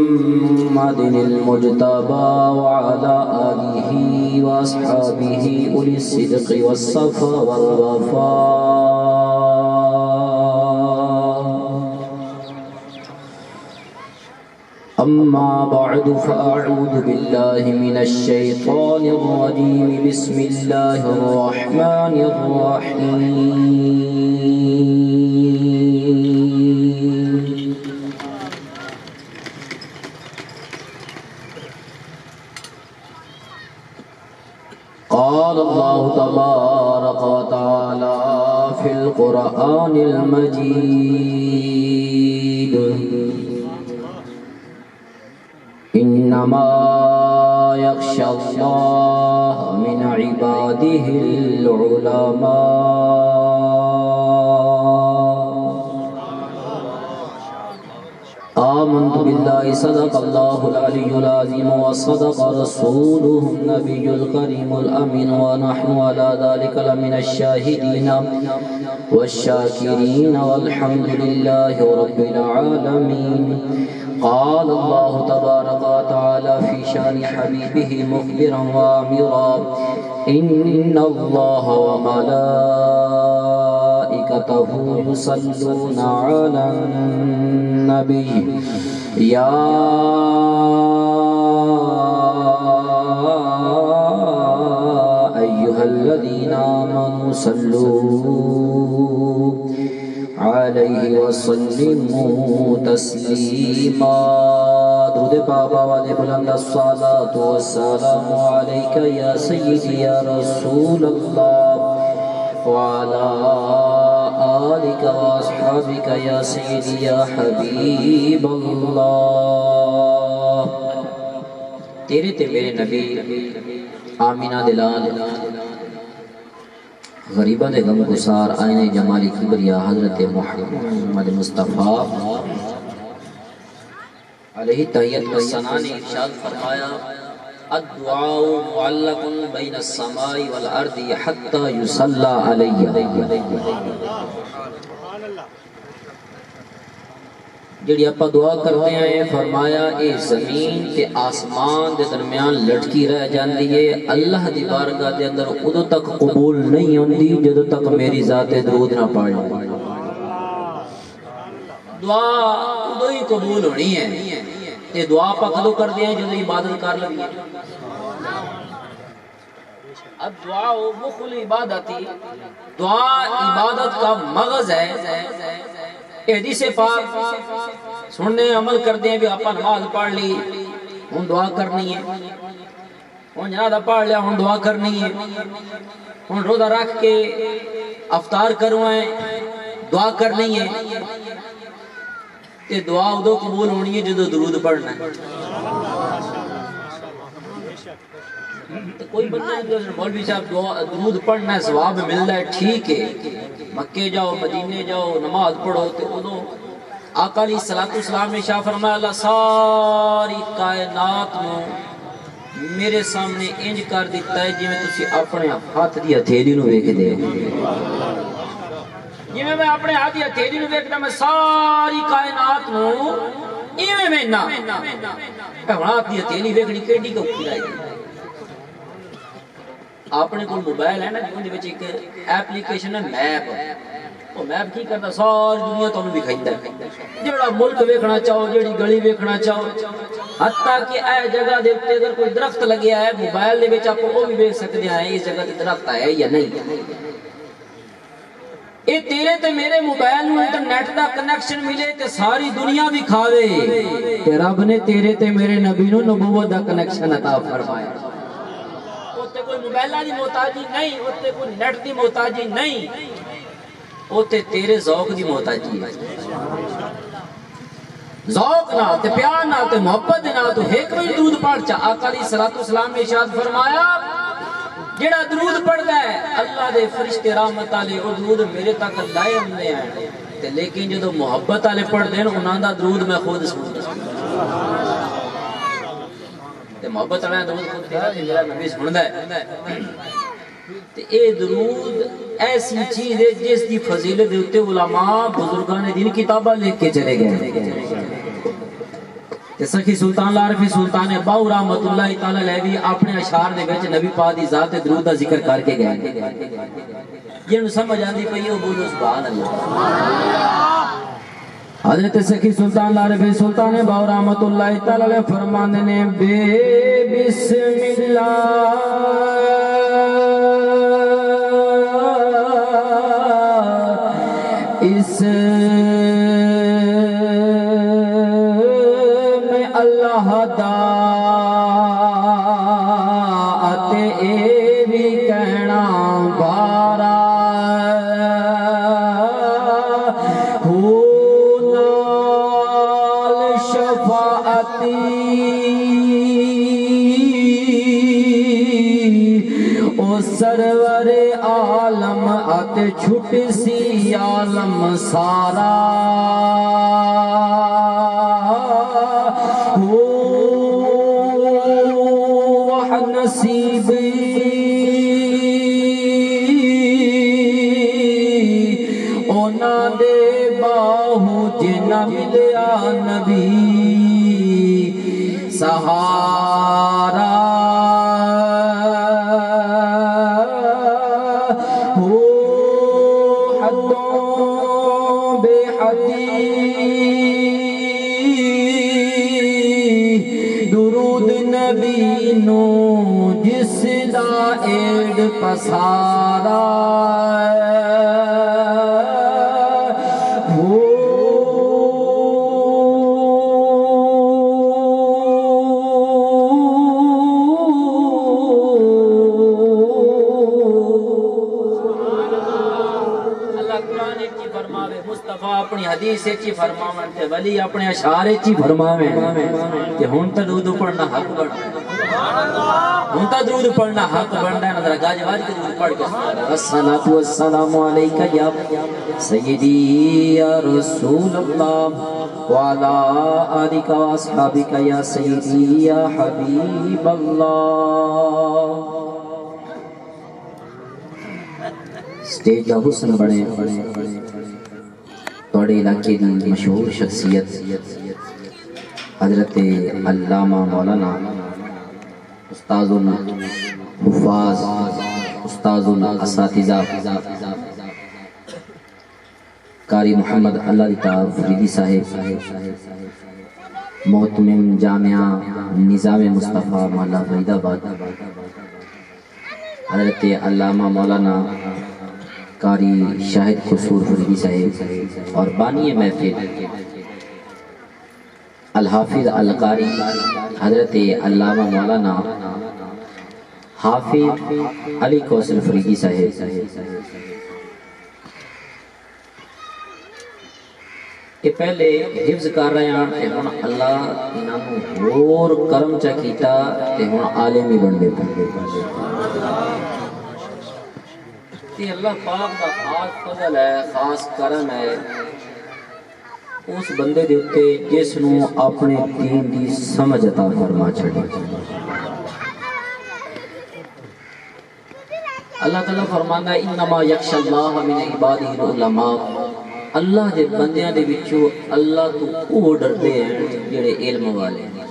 محمد المجتبى وعلى آلہ واصحابہ اولی الصدق والصفا والوفا۔ اما بعد فاعوذ باللہ من الشیطان الرجیم، بسم اللہ الرحمن الرحیم۔ قال اللہ تبارک وتعالی فی القرآن المجید، انما یخشی اللہ من عبادہ العلماء۔ آمنت باللہ صدق اللہ العلی العظیم وصدق رسولہ النبی الکریم الامین، ونحن علی ذلک لمن الشاہدین والشاکرین والحمد للہ رب العالمین۔ قال اللہ تبارک وتعالی فی شان حبیبہ مخبرا وآمرا، ان اللہ وملائکتہ یصلون علی النبی یا ایہا الذین آمنوا صلوا علیہ وسلموا تسلیما۔ درود پاپا والے بلند الصلاة والسلام علیک یا سیدی یا رسول اللہ، وعلا آلک واصحابک یا سیدی یا حبیب اللہ۔ تیرے تے میرے نبی آمینہ دلال غریبہ دے غم گسار آئین جمالی کبریا حضرت محمد مصطفیٰ علیہ تحیت و ثنا نے ارشاد فرمایا، الدعاء معلق بین السماء والارض حتی یصلی علیہ۔ جڑی اپا دعا کرتے ہیں فرمایا اے زمین تے آسمان دے درمیان لٹکی رہ جاندی ہے، اللہ دی بارگاہ دے اندر ادو تک قبول نہیں ہوندی جدو تک میری ذات درود نہ پڑھ لیں۔ دعا ادو ہی قبول ہونی ہے، تے دعا پا کدو کر دیا جدو عبادت کر لگی۔ اب دعا مخل عبادتی، دعا عبادت کا مغز ہے۔ حدیث پاک سننے عمل کر دیں بھی اپنا نماز پڑھ لی، ہوں دعا کرنی ہے، ہوں جنازہ پڑھ لیا، ہوں دعا کرنی ہے، ہوں روزہ رکھ کے افطار کروائیں، دعا کرنی ہے۔ تے دعا ادو قبول ہونی ہے جدو درود پڑھنا ہے. کوئی بندہ مولوی صاحب درود پڑھنا ہے ثواب ملتا ہے، ٹھیک ہے، مکے جاؤ مدینے جاؤ نماز پڑھو تے ادو آقا علیہ الصلوۃ والسلام نے شاہ فرمایا اللہ ساری کائنات نو میرے سامنے انج کر دیتا ہے جی میں تسی اپنے ہاتھ دی ہتھیلی نو ویکھ دے. جی میں اپنے ہاتھ دی ہتھیلی نو ویکھدا میں ساری کائنات نو ایویں میں نہ ہاتھ دی ہتھیلی ویکھنی کیڈی کو کھلائی. اپنے کو موبائل ہے نا جی وچ ایک ایپلیکیشن ہے میپ، وہ میپ کی کرتا ساری دنیا تانوں دکھائندا ہے، جڑا ملک ویکھنا چاہو جڑی گلی ویکھنا چاہو، حتیٰ کہ اے جگہ دے تے اگر کوئی درخت لگیا ہے موبائل دے وچ آپ وہ بھی ویکھ سکدے ہیں اس جگہ تے درخت ہے یا نہیں. اے تیرے تے میرے موبائل نو انٹرنیٹ دا کنیکشن ملے تے ساری دنیا بھی کھاوے تے رب نے تیرے تے میرے نبی نو نبوت دا کنیکشن عطا فرمایا. اوتے کوئی موبائلاں دی محتاجی نہیں، اوتے کوئی نیٹ دی محتاجی نہیں، اوتے تیرے ذوق دی محتاجی ہے. ذوق نہ تے پیار نہ تے محبت نہ تو ایک بھی درود پڑھ چا. آقا علیہ الصلوۃ والسلام نے ارشاد فرمایا جڑا درود پڑھدا ہے اللہ دے فرشتے رحمت والے او درود میرے تک لائے ہوندے ہیں تے لیکن جدوں محبت والے پڑھدے ہیں انہاں دا درود میں خود سندا تے محبت والا درود خود تیرا تے میرا نبی سندا ہے. تے اے درود ایسی چیز ہے جس دی فضیلت دے اوتے علماء بزرگان دین کتاباں لکھ کے چلے گئے. تے سخی سلطان العارفین سلطان باو رحمت اللہ تعالی علیہ بھی اپنے اشعار دے وچ نبی پاک دی ذات تے درود دا ذکر کر کے گئے. جنوں سمجھ آندی پئی او بولو سبحان اللہ. حضرت سخی سلطان العارفین سلطان باو رحمت اللہ تعالی علیہ فرماندے نے بے بسم اللہ اس میں اللہ دا اتے اے بھی کہنا بارا ہو نال شفاعتی او سرور عالم اتے چھٹ سی عالم سارا ہو وہ نصیبی اونا دے باہو جنا ملیا نبی سہارا ہو حدوں بے حدی درود نبی نو جس دا ایڈ پسارا اپنی حدیث چی فرماون تے ولی اپنے اشعار چی فرماویں تے ہن تے درود پڑھنا حق بندا ہن تے درود پڑھنا حق بندا ہے. ذرا گاج واج کے درود پڑھ کے الصلاۃ والسلام علیک یا سیدی یا رسول اللہ وعلی آلک و اصحابک یا سیدی یا حبیب اللہ. سٹیج دا حسن بڑے توڑے علاقے کی مشہور شخصیت حضرت علامہ مولانا استاذ الحفاظ استاذ الاساتذہ قاری محمد اللہ تعالی فریدی صاحب محتمم جامعہ نظام مصطفیٰ محلہ فرید آباد، حضرت علامہ مولانا قاری شاہد قصور فریدی صاحب اور بانی محفل الحافظ القاری حضرت علامہ مولانا حافظ علی کوثر فریدی صاحب. کہ پہلے حفظ کر رہے ہیں تے ہن اللہ انہاں نوں ہور کرم چا کیتا تے ہن عالم ہی بن گئے تے اللہ پاک دا خاص فضل ہے خاص کرم ہے اس بندے دے اتے جس نوں اپنے دین دی سمجھ عطا فرما چھڑے اللہ تعالیٰ فرمانا ہے انما یخشى اللہ من عبادہ العلماء اللہ دے بندیاں دے وچوں اللہ تو وہ ڈردے ہیں جڑے علم والے ہیں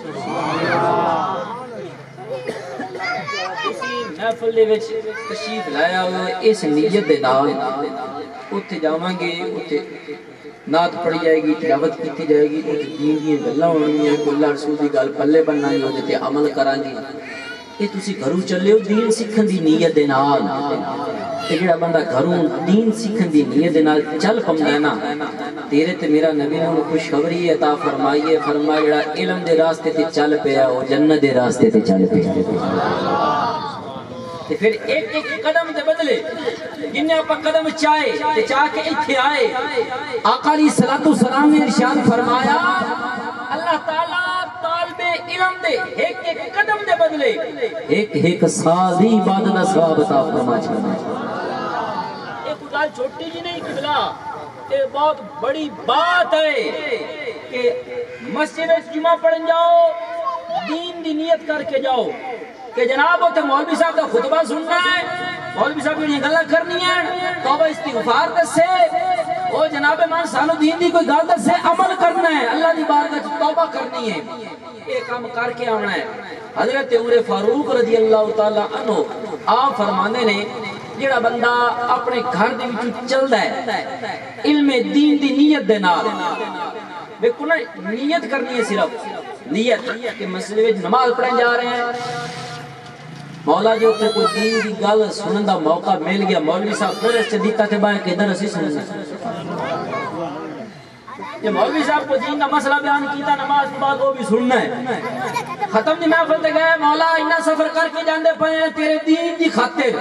اسی محفل دے وچ تشریف لایا ہوئے اس نیت دے نال اوتھے جاواں گے اوتھے نعت پڑھی جائے گی تلاوت کی جائے گی اوتھے دین دی گلاں ہونگیاں کوئی اللہ رسول دی گل پلے بننا ہے اوتے تے عمل کران گے یہ تسی گھروں چلے ہو دین سکھن دی نیت دے نال تے جڑا بندہ گھروں دین سکھن دی نیت دے نال چل پوندا ہے نا تیرے تے میرا نبی نے خوشخبری عطا فرمائی فرمایا جڑا علم دے راستے تے چل پیا او جنت دے راستے تے چل پیا تے پھر ایک ایک قدم دے بدلے جن اپا قدم چاہے تے چاہ کے ایتھے آئے آقا علیہ الصلوۃ والسلام نے ارشاد فرمایا اللہ تعالیٰ طالب علم دے ایک ایک قدم دے بدلے ایک ایک سال دی عبادت دا ثواب عطا فرما چھڑنا ہے ایک گل چھوٹی جی نہیں قبلہ یہ بہت بڑی بات ہے کہ مسجد میں جمعہ پڑھن جاؤ دین دی نیت کر کے جاؤ کہ جناب ہوتے مولوی صاحب کا خطبہ سننا ہے مولوی صاحب کی گلہ کرنی ہے توبہ استغفار دسے او جناب مان سانو دین دی کوئی گل دسے عمل کرنا ہے اللہ دی بارگاہ توبہ کرنی ہے یہ کام کر کے آنا ہے حضرت عمر فاروق رضی اللہ تعالی عنہ آپ فرمانے نے جڑا بندہ اپنے گھر دے وچ چلدا ہے علم دین دی نیت دے نال دیکھو نا نیت کرنی ہے صرف نیت کہ مسجد وچ نماز پڑھن جا رہے ہیں مولا جو تے کوئی دین دی گل سنن دا موقع مل گیا مولوی صاحب پھر اس دیتا تے باہر کدھر اسی سننا یہ مولوی صاحب کو دین دا مسئلہ بیان کیتا نماز کے بعد وہ بھی سننا ہے ختم دی محفل تے گئے مولا اتنا سفر کر کے جاندے پئے تیرے دین دی خاطر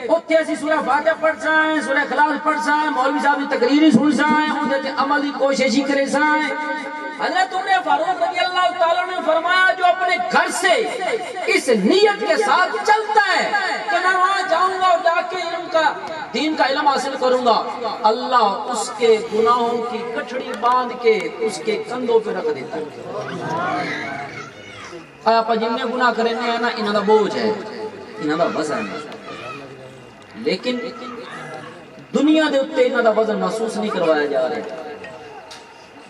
اوتھے اسی سورہ فاتحہ پڑھ سائیں سورہ اخلاص پڑھ سائیں مولوی صاحب دی تقریر سن سائیں اون تے عمل دی کوشش ہی کرے سائیں حضرت عمر فاروق رضی اللہ تعالیٰ نے فرمایا جو اپنے گھر سے اس نیت کے ساتھ چلتا ہے کہ میں وہاں جاؤں گا اور جا کے علم کا دین کا علم حاصل کروں گا اللہ اس کے گناہوں کی کٹھڑی باندھ کے اس کے کندھوں پہ رکھ دیتا ہے آپ جن نے گناہ کرنے ہیں نا انہاں دا بوجھ ہے انہاں دا وزن ہے لیکن دنیا دے اوتے انہاں دا وزن محسوس نہیں کروایا جا رہا ہے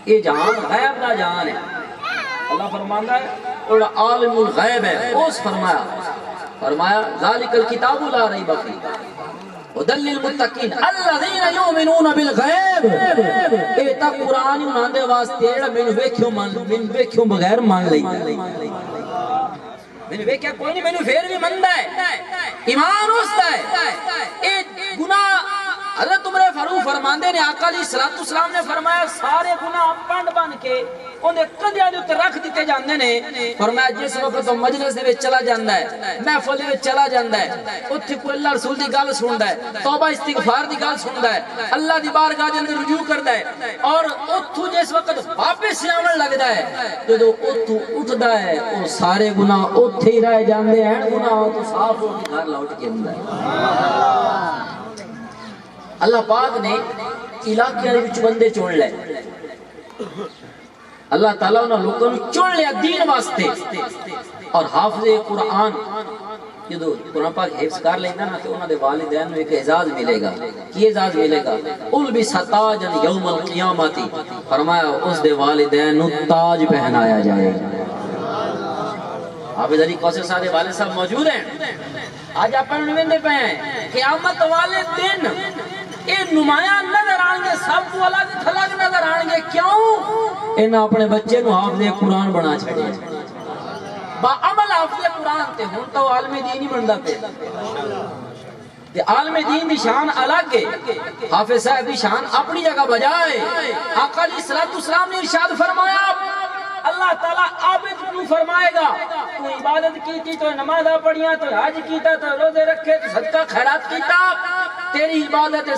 یہ جہان غیب کا جہان ہے اللہ فرماتا ہے اور عالم الغیب ہے اس فرمایا ذالک الکتاب لا ریب فیہ ھدی للمتقین الذین یؤمنون بالغیب اے تا قرآن انہاں دے واسطے جڑا مینوں ویکھیوں بغیر مان لئی مینوں ویکھیا کوئی نہیں مینوں پھر بھی مندا ہے ایمان اس دا ہے اے گناہ حضرت عمر فاروق فرماندے نے آقا علیہ الصلوۃ والسلام نے فرمایا سارے گناہ پنڈ بن کے اونے کندھیاں دے اوتے رکھ دتے جاندے نے فرمایا جس وقت تو مجلس دے وچ چلا جاندا ہے محفل دے وچ چلا جاندا ہے اوتھے کوئی اللہ رسول دی گل سندا ہے توبہ استغفار دی گل سندا ہے اللہ دی بارگاہ دے اندر رجوع کردا ہے اور اوتھوں جس وقت واپس آون لگدا ہے جدوں اوتھوں اٹھدا ہے او سارے گناہ اوتھے ہی رہ جاندے ہیں گناہ تو صاف ہو کے گھر لوٹ کے آندا ہے اللہ پاک نے علاقے دے وچ بندے چن لے اللہ تعالیٰ انہاں لوگوں نے چن لیا دین واسطے اور حافظ قرآن جدو قرآن پاک حفظ کر لینا نا تو انہاں دے والدین میں ایک اعزاز ملے گا کی اعزاز ملے گا البس تاجا یوم القیامت فرمایا اس دے والدین نو تاج پہنایا جائے گا حافظ علی کوثر صاحب والد صاحب موجود ہیں آج آپ نویندے پہ ہیں قیامت والے دن اے نمایاں نظر آنگے سب کو الگ تھلگ نظر آنگے کیوں انہاں اپنے بچے نو حافظ قرآن بنا چھڑے با عمل حافظ قرآن تے ہون تو عالم دین ہی بندا پہ عالم دین دی شان الگ ہے حافظ صاحب دی شان اپنی جگہ بجائے آقا علیہ الصلوۃ والسلام نے ارشاد فرمایا اللہ تعالیٰ عابد کو فرمائے گا تو عبادت کی تھی تو نماز پڑھیاں تو حج کیتا تو روزے رکھے تو صدقہ خیرات کیتا تیری عبادت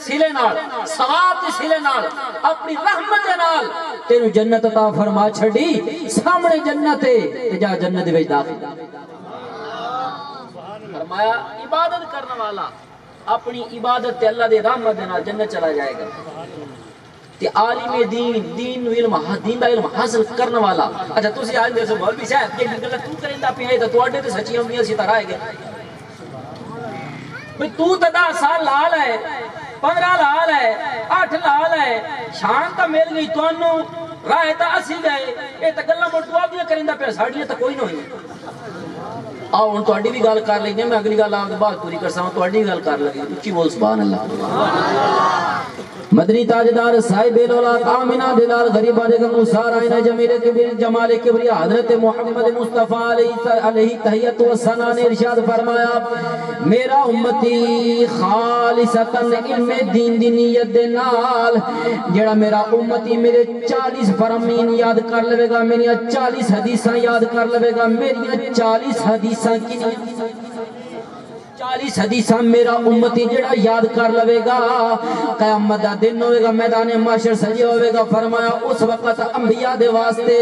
سلے نال ثواب دی سلے نال اپنی رحمت دے نال تینو جنت عطا فرما چھڑی سامنے جنت ہے تے جا جنت وچ داخل فرمایا عبادت کرنے والا اپنی عبادت تے اللہ دے رحمت دے نال جنت چلا جائے گا تے عالم دین دا علم حاصل کرنے والا اچھا تسی آج دے سو مولوی صاحب یہ گل تو کریندا پیا تے تواڈے تے سچی ہوندیاں سی طرح ہے گے بھئی تو 10 سال لال ہے 15 لال ہے 8 لال ہے شان تا مل گئی تانوں راہ تا اسی گئے اے تے گلاں موٹو آدیاں کریندا پیا ساڈیاں تے کوئی نہ ہوئی آؤ ہن تہاڈی بھی گل کر لیں میں اگلی گل آپ دے بعد پوری کرساں تہاڈی گل کر لگی اچھی بول سبحان اللہ مدنی تاجدار صاحب الاولاد آمینہ دلال غریبہ دے گم سارا آئینہ جمال کبریا حضرت محمد مصطفیٰ علیہ تحیت و ثنا نے ارشاد فرمایا میرا امتی خالصتاً علم دین دی نیت دے نال جڑا میرا امتی میرے 40 فرامین یاد کر لے گا میری 40 حدیثاں یاد کر لے گا میری 40 حدیثاں کنیاں 40 حدیثاں میرا امتی جڑا یاد کر لے گا قیامت دا دن ہوئے گا میدان محشر سجے ہوئے گا فرمایا اس وقت انبیاء دے واسطے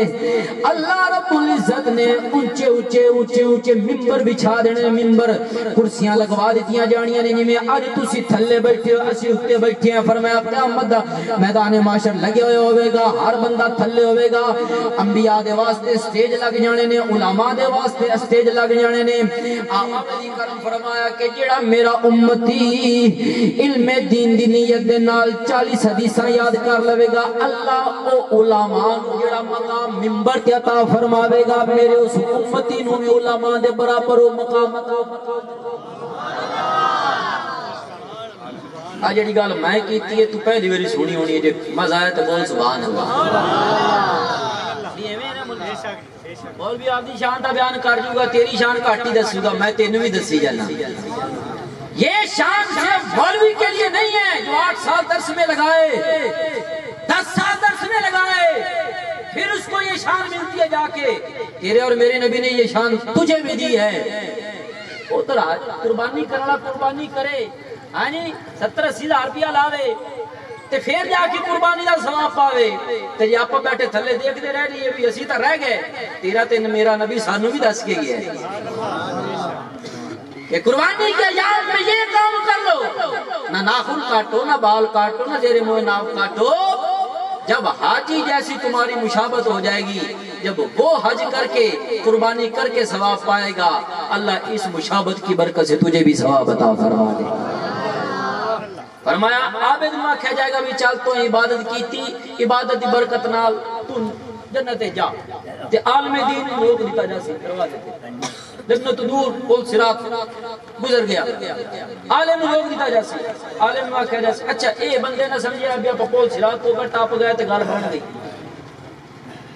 اللہ رب العزت نے اونچے اونچے اونچے اونچے ممبر بچھا دینے ممبر کرسیاں لگوا دیتیاں جانیاں نے جویں اج تسی تھلے بیٹھے ہو اسی اوتے بیٹھے ہیں فرمایا قیامت دا میدان محشر لگے ہوئے ہوئے گا ہر بندہ تھلے ہوئے گا انبیاء دے واسطے سٹیج لگ جانے نے علماء دے واسطے سٹیج لگ جانے نے آقا علی کرم فرمایا کہ جڑا میرا امتی علم دین دی نیت دے نال 40 حدیثاں یاد کر لے گا اللہ او علماء جڑا مقام منبر تے عطا فرماوے گا میرے اس امتی نو بھی علماء دے برابر مقام آ جڑی گل میں کیتی ہے تو پہلی واری سنی ہونی ہے جے مزہ آیا تے بول سبحان اللہ اور بھی آپ دی شان دا بیان کر جوں گا تیری شان گھٹ ہی دسوں گا میں تینوں بھی دسی جانا یہ شان صرف مولوی کے لیے نہیں ہے جو 8 سال درس میں لگائے 10 سال درس میں لگائے پھر اس کو یہ شان ملتی ہے جا کے تیرے اور میرے نبی نے یہ شان تجھے بھی دی ہے ادھر قربانی کرنا قربانی کرے ہاں جی 70-80 ہزار روپیہ لاوے تے پھر جا کے قربانی دا ثواب پاوے تے جے آپ بیٹھے تھلے دیکھتے رہ لیے بھی اسی تا رہ گئے تیرا تے میرا نبی سانوں بھی دس کے گیا ہے کہ قربانی کے یاد میں یہ کام کر لو نہ ناخن کاٹو نہ بال کاٹو نہ زیر منہ ناف کاٹو جب حاجی جیسی تمہاری مشابت ہو جائے گی جب وہ حج کر کے قربانی کر کے ثواب پائے گا اللہ اس مشابت کی برکت سے تجھے بھی ثواب عطا فرما دے فرمایا عابد نو آکھیا جائے گا بھی چل تو عبادت کیتی عبادت دی برکت نال تو جنت جا تے عالم دین نو روک دیتا جا سی دروازے تے جنت دور پل صراط گزر گیا عالم نو روک دیتا جا سی عالم نو آکھیا جا سی اچھا اے بندے نہ سمجھیا ابھی اپ پل صراط تو اگر ٹپ گئے تے گل بن گئی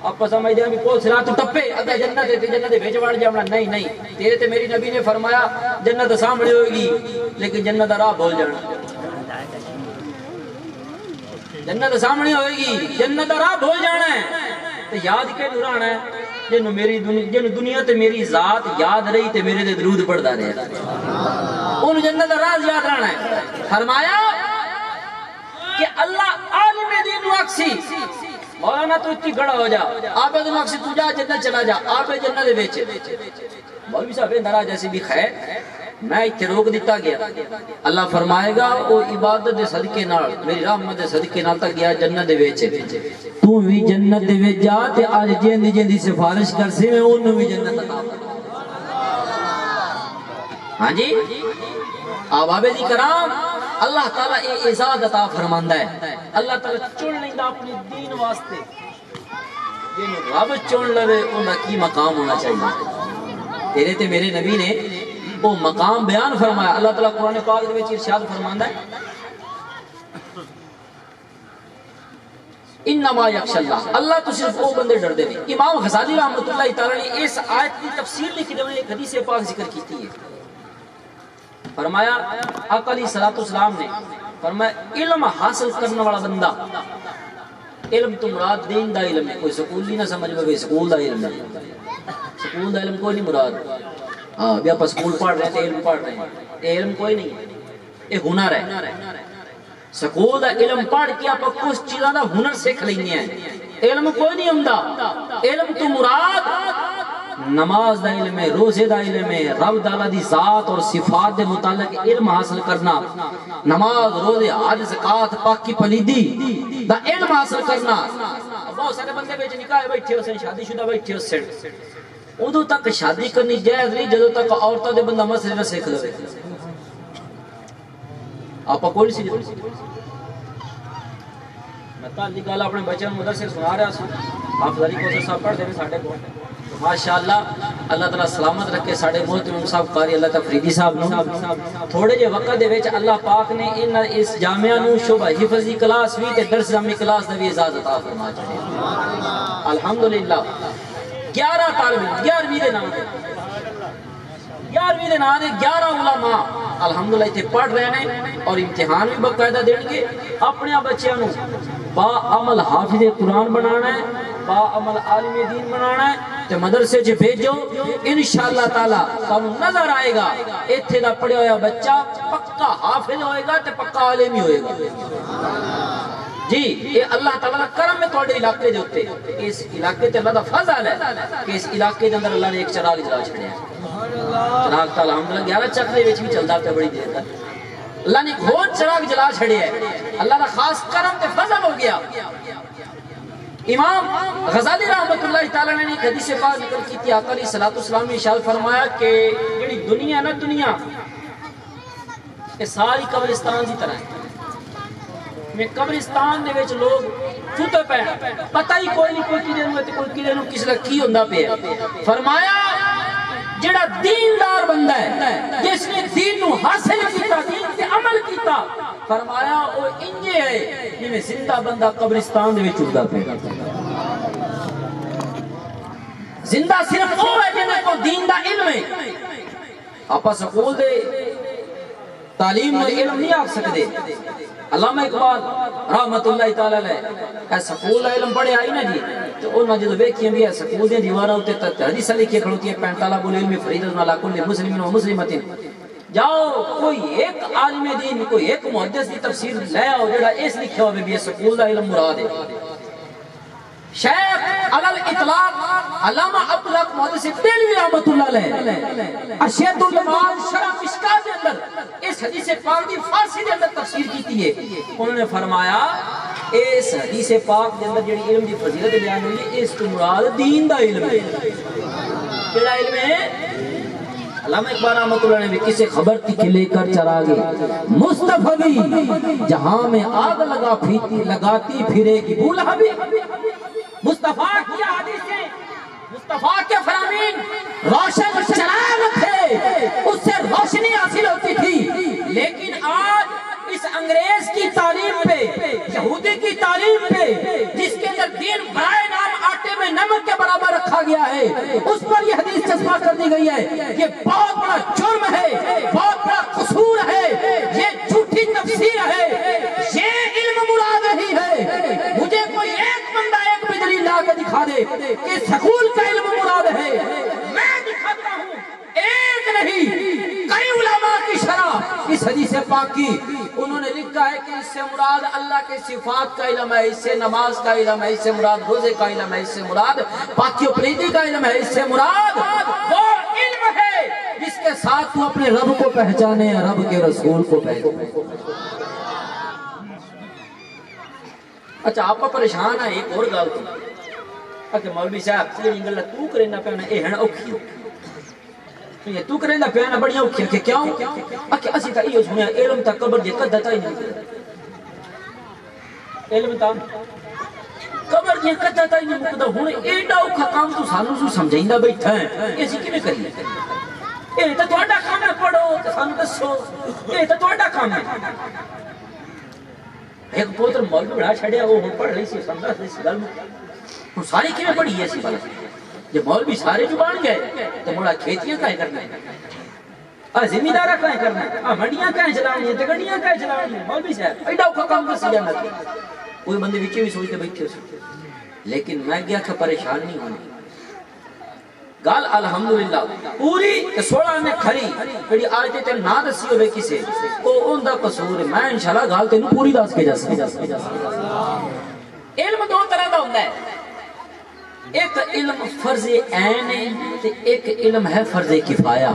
آپ سمجھ دیں بھی پل صراط تو ٹپے اگے جنت تے جنت دے وچ وڑ جاونا نہیں نہیں تیرے تے میری نبی نے فرمایا جنت سامنے ہوئے گی لیکن جنت دا راہ بھول جانا جنت سامنے ہوئے گی جنت راہ بھول جانا ہے تو یاد کے نورانا ہے جن دنیا تے میری ذات یاد رہی تے میرے دے درود پڑھدا رہے ان جنت راز یاد رہنا ہے فرمایا کہ اللہ عالم دین نو اکسی مولانا تو اتنی گڑا ہو جا عابد نو اکسی تو جا جنت چلا جا عابد جنت دے وچ مولوی صاحب ناراض جیسی بھی خیر میں اتنے روک دیتا گیا اللہ فرمائے گا وہ عبادت دے صدقے نال میری رحمت دے صدقے نال تک گیا جنت دے وچ تو بھی جنت دے وچ جا تے اج جیندی جیندی سفارش کر سی میں اونوں بھی جنت عطا ہاں جی احباب دی کرام اللہ تعالیٰ اعزاز عطا فرماندا ہے اللہ تعالیٰ چن لیندا اپنے دین واسطے جنوں رب چن لوے اوندا کی مقام ہونا چاہیے تیرے تے میرے نبی نے وہ مقام بیان فرمایا اللہ تعالیٰ قرآن پاک دے وچ ارشاد فرماندا ہے انما یخشى اللہ اللہ تو صرف وہ بندے ڈردے نے امام غزالی رحمۃ اللہ تعالی نے اس آیت کی تفسیر لکھی دے ایک حدیث پاک ذکر کیتی ہے فرمایا آقا علیہ الصلوۃ والسلام نے فرمایا علم حاصل کرنے والا بندہ علم تو مراد دین دا علم ہے کوئی سکول نہیں نہ سمجھ میں سکول دا علم ہے سکول دا علم کوئی نہیں مراد ہاں بھی آپ سکول پڑھ رہے ہیں علم پڑھ رہے ہیں علم کوئی نہیں یہ ہنر ہے سکول دا علم پڑھ کے آپ کچھ چیزاں دا ہنر سیکھ لینی ہے علم کوئی نہیں ہوندا علم تو مراد نماز دا علم ہے روزے دا علم ہے رب تعالیٰ دی ذات اور صفات دے متعلق علم حاصل کرنا نماز روزے حج زکات پاکی پلیدی دا علم حاصل کرنا بہت سارے بندے بیچ نکاح بیٹھے ہو سن شادی شدہ بیٹھے ہو سن ادو تک شادی کرنی جائز نہیں جدو تک عورتوں دے بندہ مسئلے نہ سیکھ لے آپ کوئی سی میں تعالی گل اپنے بچوں کو مدرسے سنا رہا سوں حافظ علی کوثر صاحب پڑھ دے ساڈے کو ماشاءاللہ اللہ تعالی سلامت رکھے ساڈے محترم صاحب قاری اللہ تفریدی صاحب نو تھوڑے جے وقت دے وچ اللہ پاک نے ان اس جامعہ نو شعبہ حفظ دی کلاس وی تے درس جامی کلاس دی بھی اجازت عطا فرما چڑھے الحمدللہ 11 طالب 11ویں دے نام 11ویں دے نام دے 11 علماء الحمدللہ تے پڑھ رہے ہیں اور امتحان بھی باقاعدہ دین گے اپنے بچیاں نو با عمل حافظ قرآن بنانا ہے با عمل عالم دین بنانا ہے تے مدرسے چ بھیجو انشاءاللہ تعالی تانوں نظر آئے گا ایتھے دا پڑھیا ہویا بچہ پکا حافظ ہوئے گا تے پکا عالم ہی ہوئے گا جی یہ اللہ تعالیٰ کا کرم ہے تھوڑے علاقے دے ہوتے اس علاقے تے اللہ دا فضل ہے کہ اس علاقے دے اندر اللہ نے ایک چراغ جلا چھڑیا ہے چراغ تا الحمدللہ 11 چک دے وچ بھی چلدا پیا بڑی دیر تک اللہ نے گھوڑ چراغ جلا چھڑیا ہے اللہ دا خاص کرم تے فضل ہو گیا امام غزالی رحمت اللہ تعالیٰ نے ایک حدیث پاک ذکر کی تھی آقا علیہ السلام نے ارشاد فرمایا کہ جڑی دنیا نا دنیا یہ ساری قبرستان دی طرح ہے میں قبرستان دے وچ لوگ چھوٹے پے پتہ ہی کوئی نہیں کوئی کدے نوں تے کوئی کدے نوں کس لک کی ہوندا پیا فرمایا جڑا دیندار بندہ ہے جس نے دین نو حاصل کیتا دین تے عمل کیتا فرمایا او انجے ہے جویں زندہ بندہ قبرستان دے وچ اٹھدا پیا زندہ صرف او ہے جنے کو دین دا علم ہے آپا سکول دے تعلیم اور علم نہیں آ سکتے علامہ اقبال رحمت اللہ تعالی علیہ اے سکول علم پڑھے آئی نا جی تو انہاں جدوں ویکھیاں بھی سکول دی دیواراں تے حدیثاں لکھی کھڑوتی ہیں 45 العلم فریضۃ علی کل مسلم و مسلمۃ جاؤ کوئی ایک عالم دین کوئی ایک محدث کی تفسیر لے آؤ جڑا اس لکھیا ہوے بھی سکول دا علم مراد ہے شیخ علی الاطلاق علامہ عبدالحق محدث دہلوی رحمت اللہ علیہ ارشاد النماز شرح مشکاۃ کے اندر اس حدیث پاک دی فارسی کے اندر تفسیر کیتی ہے انہوں نے فرمایا اس حدیث پاک کے اندر جڑی علم دی فضیلت بیان ہوئی ہے اس کو مراد دین دا علم ہے کیڑا علم ہے علامہ اقبال رحمۃ اللہ نے بھی کسی خبر تھی کہ لے کر چراغے مصطفی جہاں میں آگ لگاتی پھرے گی بھولا بھی مصطفیٰ کی حدیثیں مصطفیٰ کے فرامین روشن چراغ تھے اس سے روشنی حاصل ہوتی تھی لیکن آج اس انگریز کی تعلیم پہ یہودی کی تعلیم پہ جس کے اندر دین برائے نام آٹے میں نمک کے برابر رکھا گیا ہے اس پر یہ حدیث چسپاں کر دی گئی ہے یہ بہت بڑا جرم ہے بہت بڑا قصور ہے یہ جھوٹی تفسیر ہے یہ علم مراد نہیں ہے مجھے کوئی ایک بندہ ایک بھی دلیل لا کے دکھا دے کہ سکول کا علم مراد ہے میں دکھاتا ہوں ایک نہیں کئی علماء کی شرح اس حدیث پاک کی انہوں نے لکھا ہے کہ اس سے مراد اللہ کے صفات کا علم ہے اس سے نماز کا علم ہے اس سے مراد روزے کا علم ہے اس سے مراد پاکی و پلیدی کا علم ہے اس سے مراد وہ علم ہے جس کے ساتھ تو اپنے رب کو پہچانے رب کے رسول کو پہچانے اچھا آپ پریشان ہے ایک اور گل کہ مولوی صاحب یہ گل تو کرنا پینا اے ہن اوکھی یہ تو کرنا پینا بڑی اوکھی کہ کیوں کہ اسی تا ایو سنیا علم تا قبر دی قدتا ہی نہیں علم تا قبر دی قدتا ہی نہیں مکدا ہن ایڈا اوکھا کام تو سانو سو سمجھیندا بیٹھا ہے اسی کیویں کریے اے تے تہاڈا کام ہے پڑھو تے سانو دسو اے تے تہاڈا کام ہے ایک پوتر مولوی بڑا چھڑیا وہ پڑھ رہی سی سمجھا سی گل ہن ساری کیویں پڑھی ہے سی بلا جب مولوی سارے جو بن گئے تو مڑا کھیتیاں کہیں کرنا ہے زمیندارہ کہیں کرنا ہے منڈیاں کہیں چلانی ہے گڈیاں کہیں چلانی ہے مولوی صاحب ایڈا اوکھا کام کر سکیا نہ کوئی بندے وچے بھی سوچتے بیٹھے ہو لیکن میں گیا کہ پریشان نہیں ہونے گال الحمدللہ پوری تے سوڑا نے کھری جڑی آج تے نہ دسی ہوے کسے او اوندا قصور ہے میں انشاءاللہ گال تینوں پوری دس کے جس علم دو طرح دا ہوندا ہے ایک علم فرض عین ہے تے ایک علم ہے فرض کفایہ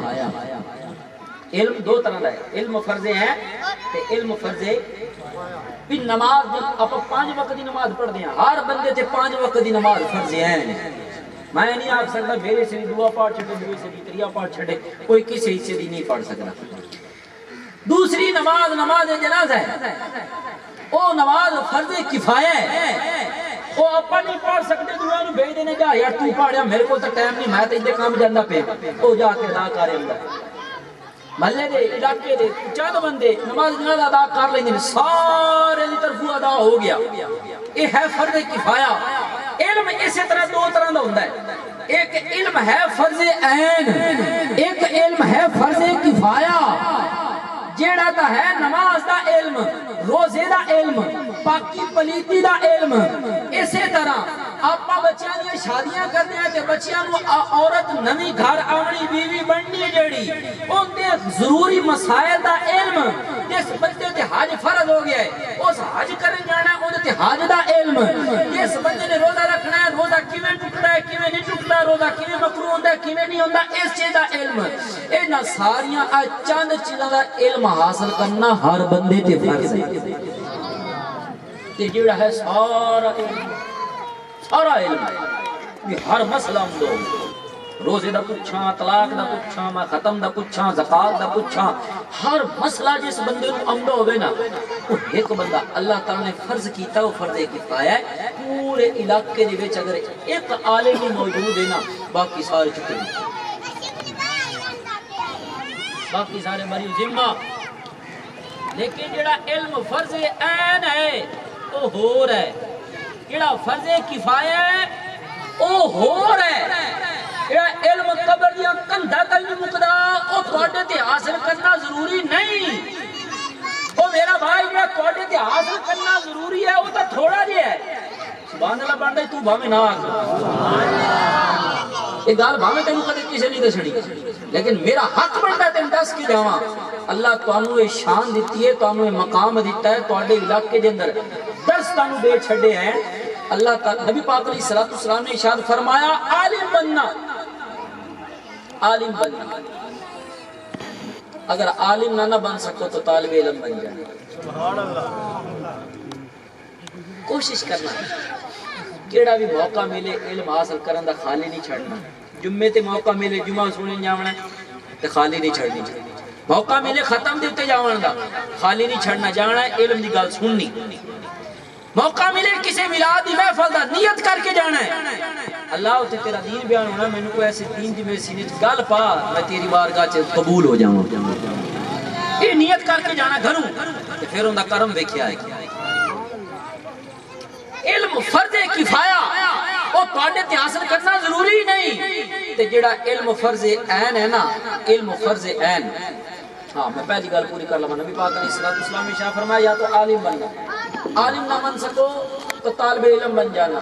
علم دو طرح دا ہے علم فرض ہے تے علم فرض بھی نماز آپ 5 وقت دی نماز پڑھ دیں ہر بندے تے 5 وقت دی نماز فرض ہے میں نہیں آکھ سکتا میرے سے دعا پڑھ چھڑے میرے سے تریا پڑھ چھڑے کوئی کسی حصے دی نہیں پڑھ سکتا دوسری نماز نماز جنازہ ہے او نماز فرض کفایہ ہے او اپا نہیں پڑھ سکتے دعا نو بھیج دینے جا یار تو پڑھیا میرے کو تو ٹائم نہیں میں تے دے کام جاندا پے او جا کے ادا کرے ہوندا محلے دے علاقے دے چند بندے نماز جنازہ ادا کر لیندے سارے دی طرف ادا ہو گیا یہ ہے فرض کفایہ علم اسی طرح دو طرح دا ہوندا ہے ایک علم ہے فرض عین ایک علم ہے فرض کفایہ جیڑا تا ہے نماز دا علم روزے دا علم پاکی پلیتی دا علم اسی طرح آپا بچیاں دی شادیاں کرنے ہیں تے بچیاں نو عورت نوی گھر آونی بیوی بننی جیڑی ان دے ضروری مسائل دا علم جس بندے تے حج فرض ہو گیا ہے اس حج کرنے جانا ہے ان تے حج دا علم جس بندے نے روزہ رکھنا ہے روزہ کیویں ٹکتا ہے کیویں نہیں ٹکتا روزہ کیویں مکروہ ہوندا ہے کیویں نہیں ہوندا اس چیز دا علم انہاں ساریاں چند چیزاں دا علم حاصل کرنا ہر بندے تے فرض ہے تے جیڑا ہے سارا علم بھی ہر مسئلہ ہم دو روزے دا پچھاں طلاق دا پچھاں میں ختم دا پچھاں زکات دا پچھاں ہر مسئلہ جس بندے نو عمدہ ہوئے نا وہ ایک بندہ اللہ تعالیٰ نے فرض کیتا وہ فرض کفایہ ہے پورے علاقے دے وچ اگر ایک عالم موجود ہے نا باقی سارے چکے باقی سارے مری ذمہ لیکن جڑا علم فرض عین ہے وہ ہو رہا ہے جڑا فرض کفایہ ہے وہ ہو رہا ہے جڑا علم قبر دیا کندھا تک نہیں مکدا وہ تواڈے تے حاصل کرنا ضروری نہیں وہ میرا بھائی جڑا تواڈے تے حاصل کرنا ضروری ہے وہ تو تھوڑا جہا ہے سبحان اللہ بندا تو بھاویں نہ آکھ یہ گل بھاویں تینوں کدے کسے نہیں دسنی لیکن میرا حق بنتا ہے تینوں دس کے جاواں اللہ تانوں یہ شان دیتی ہے تانوں یہ مقام دیتا ہے تواڈے علاقے دے اندر درس تانوں دے چھڈے ہیں اللہ تعالی نبی پاک علیہ الصلوۃ والسلام نے ارشاد فرمایا عالم بننا اگر عالم نہ بن سکو تو طالب علم بن جائے سبحان اللہ کوشش کرنا کیڑا بھی موقع ملے علم حاصل کرن دا خالی نہیں چھڑنا جمعے تے موقع ملے جمعہ سنن جاونا تے خالی نہیں چھڑنی موقع ملے ختم دے تے جاون دا خالی نہیں چھڑنا جانا ہے علم دی گل سننی موقع ملے کسی میلاد دی محفل دا نیت کر کے جانا ہے اللہ تے تیرا دین بیان ہونا مینوں کوئی ایسے دین دی میرے سینے گل پا میں تیری بارگاہ چ قبول ہو جاواں یہ نیت کر کے جانا گھروں تے پھر اوندا کرم ویکھیا ہے علم فرض کفایہ وہ تواڈے تے حاصل کرنا ضروری نہیں تے جڑا علم فرض عین ہے نا علم فرض عین ہاں میں پہلی گل پوری کر لواں نبی پاک علیہ الصلوۃ والسلام نے ارشاد فرمایا یا تو عالم بننا عالم نہ بن سکو تو طالب علم بن جانا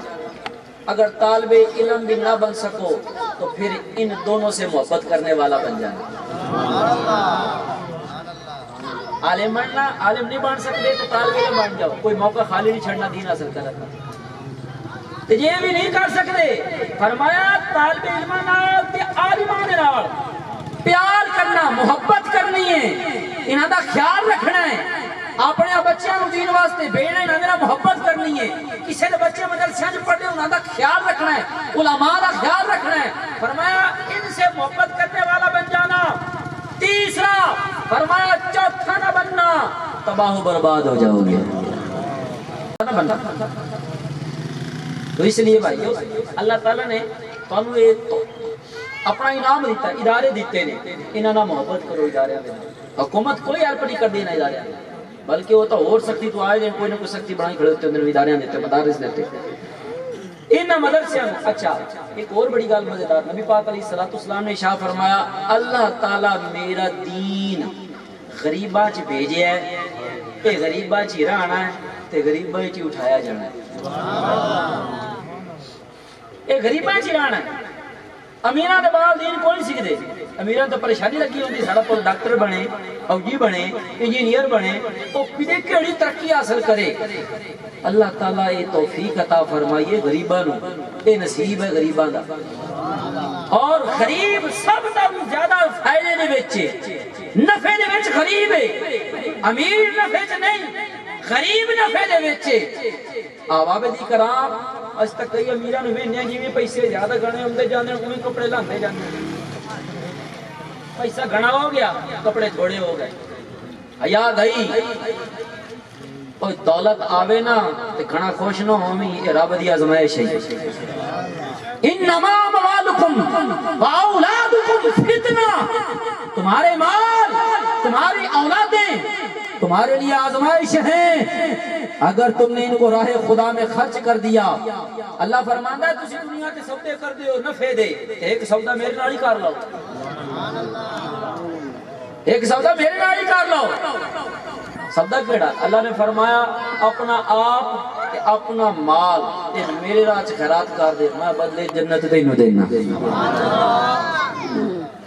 اگر طالب علم بھی نہ بن سکو تو پھر ان دونوں سے محبت کرنے والا بن جانا عالم بننا عالم نہیں بن سکتے تو طالب علم بن جاؤ کوئی موقع خالی نہیں چھڑنا دین حاصل کرنا تو یہ بھی نہیں کر سکتے فرمایا طالب علم نال تے عالمان نال پیار کرنا محبت کرنی ہے انہاں دا خیال رکھنا ہے اپنے بچیاں نو دین واسطے بھیجنا انہاں دے محبت کرنی ہے کسی دے بچے مدرسے وچ پڑھدے انہاں دا خیال رکھنا ہے علماء دا خیال رکھنا ہے فرمایا ان سے محبت کرنے والا بن جانا تیسرا فرمایا چوتھا نہ بننا تباہ و برباد ہو جاؤ گے نہ بننا تو اس لیے بھائیو اللہ تعالیٰ نے تانوں یہ اپنا انعام دیتا ادارے دیتے نے انہاں نال محبت کرو ادارے حکومت کوئی ہیلپ نہیں کر دینا ادارے بلکہ وہ تو اور سختی تو آئے دیں کوئی نہ کوئی سختی بنائی کھڑے ہوتے ہیں ادارے دیتے مدارس دیتے ان مدرسے اچھا ایک اور بڑی گل مزیدار نبی پاک علیہ الصلوۃ والسلام نے ارشاد فرمایا اللہ تعالیٰ میرا دین غریباں چ بھیجیا ہے تے غریباں چ رہنا ہے تے غریباں چ اٹھایا جانا ہے سبحان اللہ اے غریباں چ رہنا ہے امیراں دے بال دین کوئی نہیں سکھدے امیراں تو پریشانی لگی ہوندی ساڈا پتر ڈاکٹر بنے فوجی بنے انجینئر بنے او کدے کیڑی ترقی حاصل کرے اللہ تعالیٰ یہ توفیق عطا فرمائیے غریباں نو اے نصیب ہے غریباں دا اور غریب سب تو زیادہ فائدے دے وچ نفع دے وچ غریب ہے امیر نفع چ نہیں غریب نفع دے وچ آواب دی کرام اج تک کئی امیراں نو وینیا جویں پیسے زیادہ گھنے ہوندے جاندے اوویں کپڑے لاندے جاندے پیسہ گھنا ہو گیا کپڑے تھوڑے ہو گئے حیا گئی کوئی دولت آوے نا تے گھنا خوش نہ ہوویں اے رب دی آزمائش ہے انما اموالکم واولادکم فتنہ تمہارے مال تمہاری اولادیں تمہارے لیے آزمائش ہیں اگر تم نے ان کو راہ خدا میں خرچ کر دیا اللہ فرماندا ہے تسی دنیا کے سودے کر دے اور نفع دے ایک سودا میرے نال ہی کر لو ایک سودا میرے نال ہی کر لو سودا کیڑا اللہ نے فرمایا اپنا آپ تے اپنا مال تے میرے راہ چ خیرات کر دے میں بدلے جنت تینوں دینا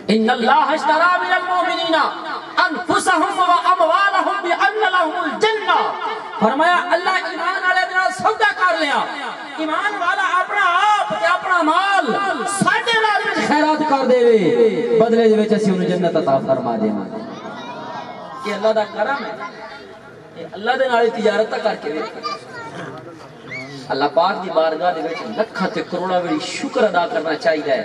ان اللہ اشترى من المؤمنین انفسهم واموالهم بان لهم الجنہ فرمایا اللہ ایمان والے دے نال سودا کر لیا ایمان والا اپنا آپ تے اپنا مال ساڈے نال خیرات کر دے بدلے دے وچ اسی انہوں جنت عطا فرما دیواں کہ اللہ دا کرم ہے اللہ دے نال تجارت کر کے اللہ پاک دی بارگاہ دے وچ لکھاں تے کروڑاں واری شکر ادا کرنا چاہیے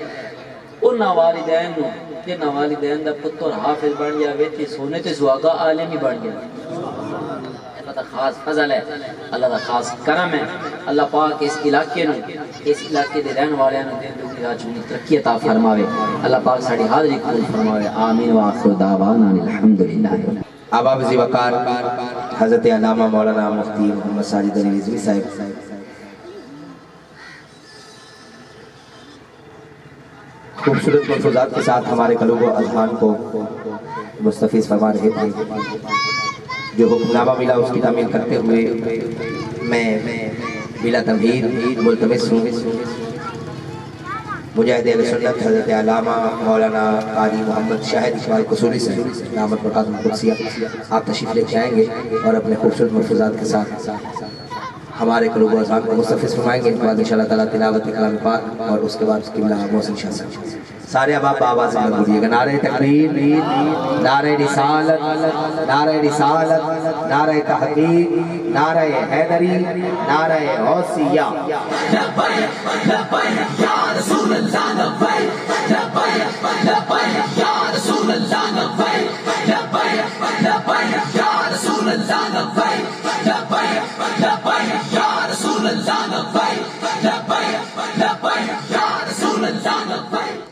انہاں والدین نو جنہاں والدین دا پتر حافظ بن جاوے تے سونے تے سہاگا عالم ہی بن جاوے اللہ دا خاص فضل ہے اللہ دا خاص کرم ہے اللہ پاک اس علاقے نو اس علاقے دے رہن والےاں نو دین دی راج میں ترقی عطا فرماوے اللہ پاک ساڈی حاضری قبول فرماوے آمین واخر دعوانا الحمدللہ اب آپ ذی وقار حضرت علامہ مولانا مفتی محمد ساجد علی رضوی صاحب خوبصورت ملفوظات کے ساتھ ہمارے قلوب و اذہان کو مستفیض فرما رہے تھے جو حکم نامہ ملا اس کی تعمیل کرتے ہوئے میں بلا تمہید ملتمس ہوں مجاہد اہل سنت حضرت علامہ مولانا قاری محمد شاہد اقبال قصوری سے دامت برکاتہ القدسیہ آپ تشریف لے جائیں گے اور اپنے خوبصورت ملفوظات کے ساتھ ہمارے قلوب و اذہان کو مستفیض فرمائیں گے ان کے بعد انشاءاللہ تعالیٰ تلاوت کلام پاک اور اس کے بعد اس کی بلا محسن شاہ صاحب سارے اب آپ آواز میں بولیے گا نعرہ تکبیر نعرہ رسالت نعرہ رسالت نعرہ تحقیق نعرہ حیدری نعرہ غوثیہ لبیک لبیک یا رسول اللہ لبیک لبیک لبیک یا رسول اللہ لبیک لبیک لبیک یا رسول اللہ لبیک لبیک لبیک یا رسول اللہ لبیک لبیک لبیک یا رسول اللہ لبیک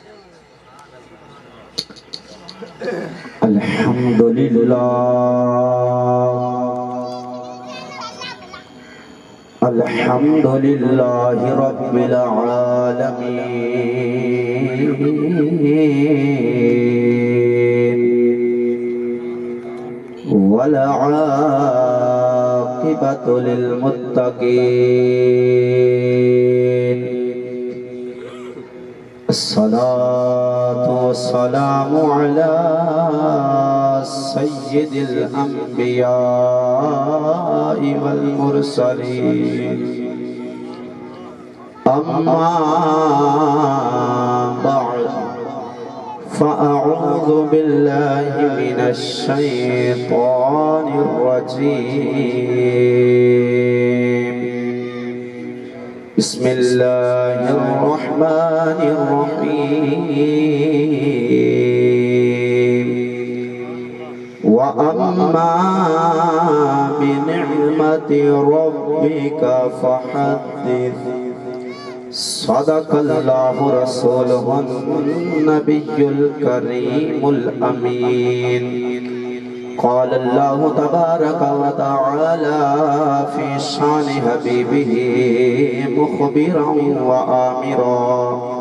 الحمدللہ الحمدللہ رب العالمین والعاقبۃ للمتقین الصلاة والسلام على سيد الأنبياء والمرسلين أما بعد فأعوذ بالله من الشيطان الرجيم بسم الله الرحمن الرحيم وأما بنعمة ربك فحدث صدق الله رسوله النبي الكريم الأمين قال الله تبارك وتعالى في شان حبيبه مخبرا وآمرا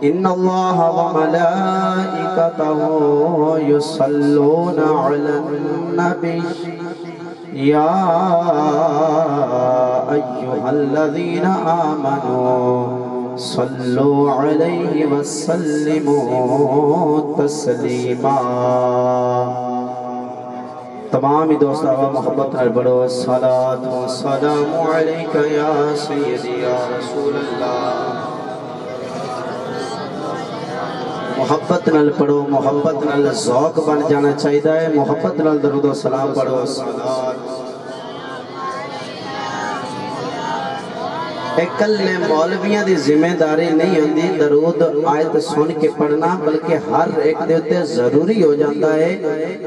إن الله وملائكته يصلون على النبي يا أيها الذين آمنوا صلو علیہ وسلموا تسلیما۔ تمام دوست آبا محبت نال پڑھو صلاۃ و سلام علیک یا سیدی یا رسول اللہ۔ محبت نال پڑھو، محبت نال ذوق بن جانا چاہیے ہے، محبت نال درود و سلام پڑھو۔ کلے مولویاں دی ذمہ داری نہیں ہوندی درود آیت سن کے پڑھنا، بلکہ ہر ایک دے تے ضروری ہو جاتا ہے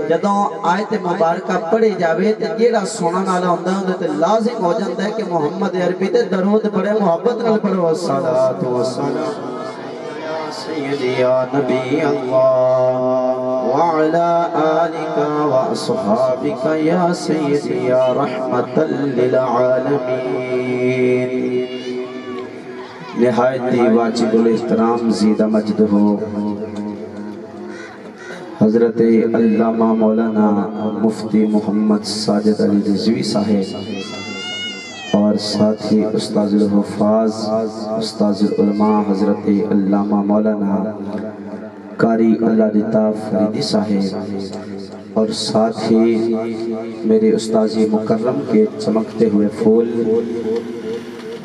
جدوں آیت مبارکہ پڑھی جاوے تے جیڑا سنن والا ہوندا اون تے لازم ہو جاتا ہے کہ محمد عربی تے درود پڑھے، محبت نال پڑھو صلوات و سلام سیدی یا نبی اللہ وعلا آلک واصحابک یا سیدی یا رحمت للعالمین۔ نہایت واجب الاحترام زیدہ مجد ہو حضرت علامہ مولانا مفتی محمد ساجد علی رضوی صاحب اور ساتھی استاذ الحفاظ استاذ العلماء حضرت علامہ مولانا قاری اللہ رتا فریدی صاحب اور ساتھ ہی میرے استاذ مکرم کے چمکتے ہوئے پھول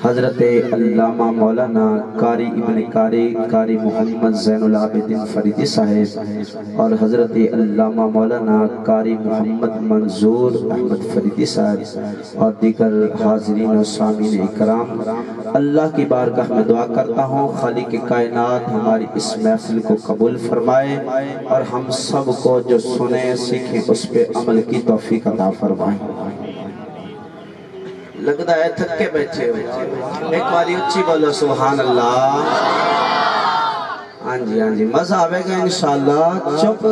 حضرت علامہ مولانا قاری ابن قاری محمد زین العابدین فریدی صاحب اور حضرت علامہ مولانا قاری محمد منظور احمد فریدی صاحب اور دیگر حاضرین و سامعین اکرام، اللہ کی بارگاہ میں دعا کرتا ہوں خالق کائنات ہماری اس محفل کو قبول فرمائے اور ہم سب کو جو سنیں سیکھیں اس پہ عمل کی توفیق عطا فرمائے۔ لگتا ہے تھک کے بیٹھے ہو، ایک باری اچھی بولو سبحان اللہ۔ ہاں جی مزہ آوے گا انشاءاللہ۔ چپ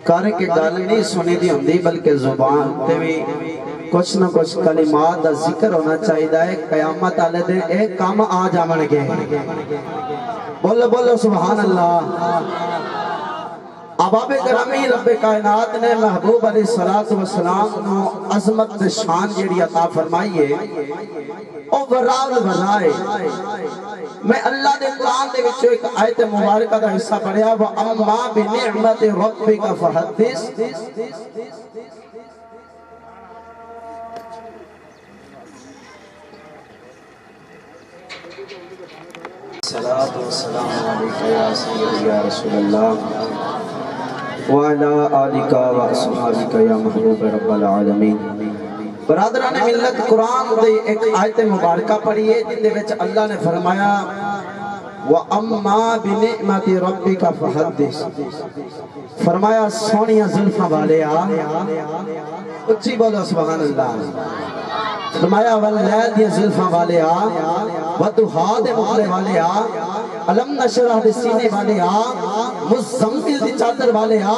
کر کے گل نہیں سنی دی ہوندی بلکہ زبان تے بھی کچھ نہ کچھ کلمات دا ذکر ہونا چاہیے ہے، قیامت والے دن ایک کام آ جاون گے۔ بولو بولو سبحان اللہ۔ احباب گرامی رب کائنات نے محبوب علیہ السلام کو عظمت شان جیڑی عطا فرمائیے او ورال ورائے۔ میں اللہ دے قرآن دے وچوں ایک آیت مبارکہ دا حصہ پڑھیا وَأَمَّا بِنِعْمَةِ رَبِّكَ فَحَدِّثْ۔ صلاۃ و سلام علیک یا سیدی یا رسول اللہ وعلا آلک واصحابک یا محبوب رب العالمین۔ برادران ملت قرآن دے ایک آیت مبارکہ پڑھی ہے جن دے وچ اللہ نے فرمایا وَأَمَّا بِنِعْمَةِ رَبِّكَ فَحَدِّثْ، فرمایا سونیاں زلفاں والے آ، اچھی بولو سبحان اللہ۔ فرمایا واللیل دی زلفاں والے آ، وَدُحَا دے مخلے والے آ، علم نشرح دے سینے والے آ، مزمل دی چادر والے آ،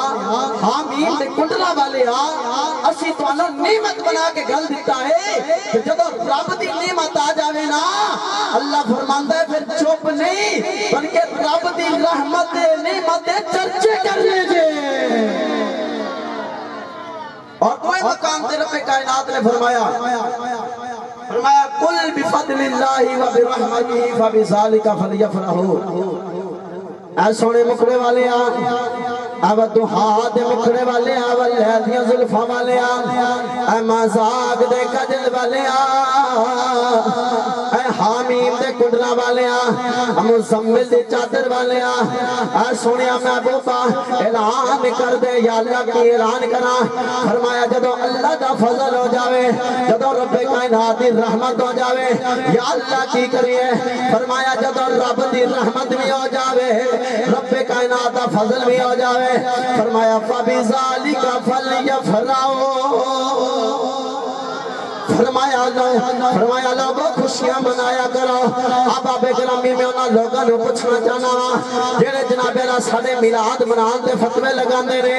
حامیم دے کنڈلا والے آ، اسی تو انہوں نعمت بنا کے گل دیتا ہے کہ جب رب دی نعمت آ جاوے نا اللہ فرماندہ ہے پھر چوپ نہیں بلکہ رب دی رحمت نعمت چرچے کر لیجے۔ اور کوئی مقام تے رب کائنات نے فرمایا قل بفضل اللہ وبرحمتہ فبذالک فلیفرحوا۔ اے سونے مکھڑے والے آ، اے ودھا دے مکھڑے والے آ، واللیل دیاں زلفاں والے آ، اے مذاق دے کجل والے آ، اے حامیم دے کنڈلا والے آ، مزمل دی چادر والے آ، اے سونیا محبوبہ اعلان کر دے یا اللہ کی اعلان کرا۔ فرمایا جدو اللہ دا فضل ہو جاوے، جدو رب کائنات دی رحمت ہو جاوے یا اللہ کی کریے۔ فرمایا جدو رب دی رحمت بھی ہو جاوے رب کائنات دا فضل بھی ہو جاوے، فرمایا فَبِذَالِكَ فَلْيَفْرَحُوا۔ فرمایا لوگوں خوشیاں منایا کرو۔ احباب گرامی میں انہاں لوگاں نوں پوچھنا چاہنا وا جڑے جناب اللہ ساڈے میلاد منان دے فتوی لگاندے نے،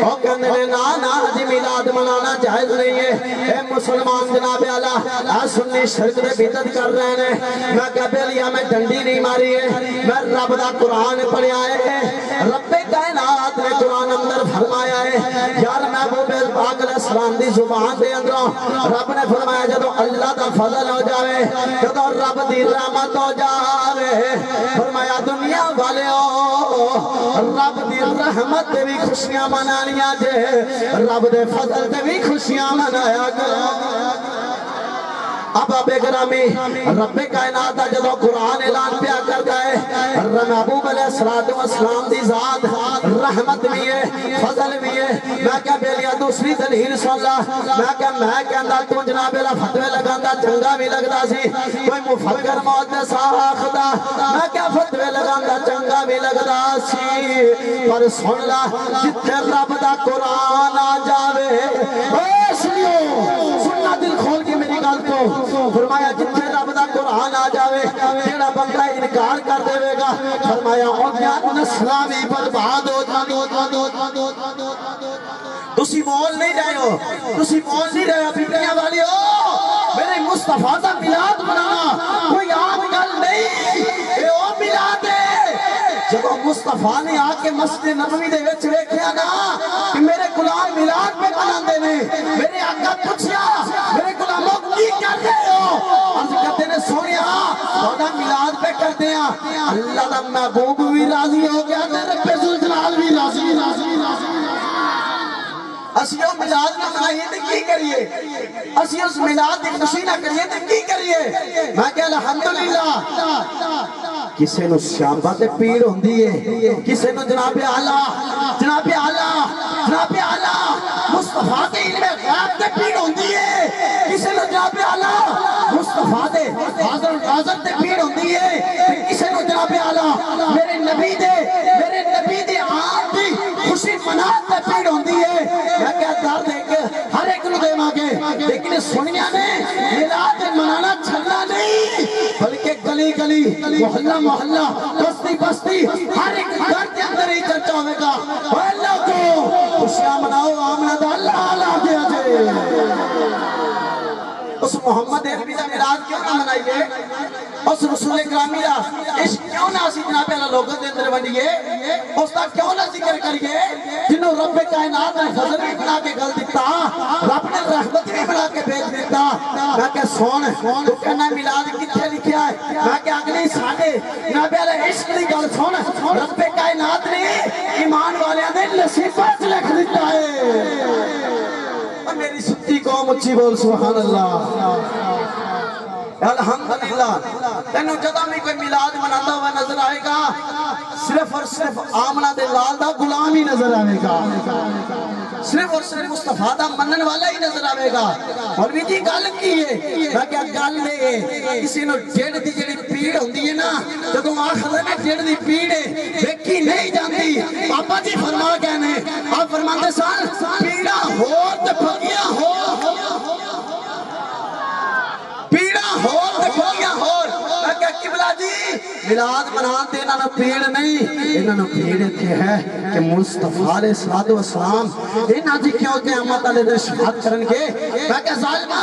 او کہندے نے نا نا جی میلاد منانا جائز نہیں ہے، اے مسلمان جناب اللہ اے سنی شرک دے بدعت کر رہے ہیں۔ میں کہا بیلیا میں ڈنڈی نہیں ماری ہے، میں رب دا قرآن پڑھیا ہے۔ رب کائنات نے قرآن اندر فرمایا ہے یار محبوب پاک علیہ السلام دی زبان دے اندروں رب نے فرمایا جدو اللہ دا فضل ہو جاوے جدو رب دی رحمت ہو جاوے فرمایا دنیا والے رب دی رحمت دے بھی خوشیاں منانیاں جے رب دے فضل دے بھی خوشیاں منایا کرو اب گرامی رب کائنات جدو قرآن اعلان پیا کر گئے محبوب علیہ السلام دی ذات رحمت بھی ہے فضل بھی ہے میں کہا بیلیا دوسری دلیل سن لا میں کہندا تو جناب اللہ فتوے لگاندا چنگا بھی لگدا سی کوئی مفکر محدث آخدا میں کہا فتوے لگاندا چنگا بھی لگدا سی پر سن لا جتھے رب دا قرآن آ جاوے اے سنیو سننا دل کھول کے میری گل کو فرمایا جتھے رب دا قرآن آ جاوے جیڑا بندہ انکار کر دے گا فرمایا اونیاں نسلاں وی برباد ہو جاندی تسی بول نہیں رہے ہو بیٹیاں والی ہو میرے مصطفیٰ دا میلاد منانا کوئی عام گل نہیں اے او میلاد ہے جب مصطفیٰ نے آ کے مسجد نبوی دے وچ ویکھیا نا کہ میرے غلام میلاد پہ مناندے نے میرے آقا پوچھیا میرے غلاموں کی کر رہے ہو عرض کرتے نے سونیا تہاڈا میلاد پہ کرتے ہیں اللہ دا محبوب بھی راضی ہو گیا تے رب ذوالجلال بھی راضی اسی وہ میلاد نہ منائیے تے کی کریے اسی اس میلاد دی خوشی نہ کریے تے کی کریے میں کہ الحمدللہ کسے نو شامبہ تے پیڑ ہوندی ہے کسے نو جناب اعلیٰ مصطفیٰ تے علم غیب تے پیڑ ہوندی ہے کسے نو جناب اعلیٰ مصطفیٰ تے حاضر تے پیڑ ہوندی ہے کسے نو جناب اعلیٰ میرے نبی دے آن دی خوشی منات تے پیڑ ہوندی ہے میں کیا دار دے کے ہر ایک نو دے مانگے لیکن سنیا نے میلاد منانا چھلنا نہیں بلکہ گلی محلہ بستی ہر ایک گھر کے اندر ہی چرچا ہوئے گا اللہ کو خوشیاں مناؤ آمنہ دا اللہ علیہ دیا جے اس محمد عربی دا میلاد کیوں نہ منائیے اس رسول اکرامی دا عشق کیوں نہ اسی جناب اللہ لوگوں دے اندر بڑھئیے اس دا کیوں نہ ذکر کریے جنہوں رب کائنات نے فضل بھی بنا کے گل دیتا رب نے رحمت بھی بنا کے بھیج دیتا میں کہ سون تو کہنا میلاد کتنے لکھیا ہے میں کہ اگلی ساڑھے جناب اللہ عشق دی گل سون رب کائنات نے ایمان والے نے نصیبات لکھ دیتا ہے میری ستی قوم اچھی بول سبحان اللہ الحمدللہ تینوں جدہ میں کوئی میلاد مناتا ہوا نظر آئے گا صرف اور صرف آمنہ دے لال دا غلام ہی نظر آئے گا صرف اور صرف مصطفیٰ دا منن والا ہی نظر آئے گا اور بھی جی گل کی ہے میں کیا گل ہے کسی نو ڈیڑھ دی جڑی پیڑ ہوندی ہے نا جدوں آخر میں ڈیڑھ دی پیڑ ہے ویکھی نہیں جاندی پاپا جی فرما کہنے آپ فرماتے سان پیڑا ہو تے پھگیاں ہو پیڑا ہو تے پھگیاں ہو میں کیا قبلہ جی میلاد منان تے انہاں نو پیڑ نہیں انہاں نو پیڑ اتھے ہے کہ مصطفیٰ علیہ السلام انہاں جی کیوں قیامت علیہ دے شہاد کرن کے میں کہ ظالمہ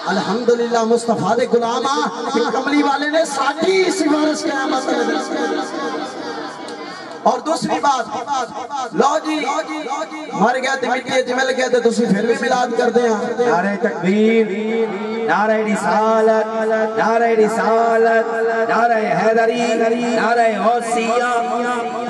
الحمدللہ مصطفیٰ دے غلامہ کملی والے نے ساٹھی سفارش قیامت علیہ دے اور دوسری بات لو جی مر گیا تے مٹی جمل گیا تے تسی پھر بھی میلاد کر دیں نعرہ تکبیر نعرہ رسالت نعرہ حیدری نعرہ غوثیہ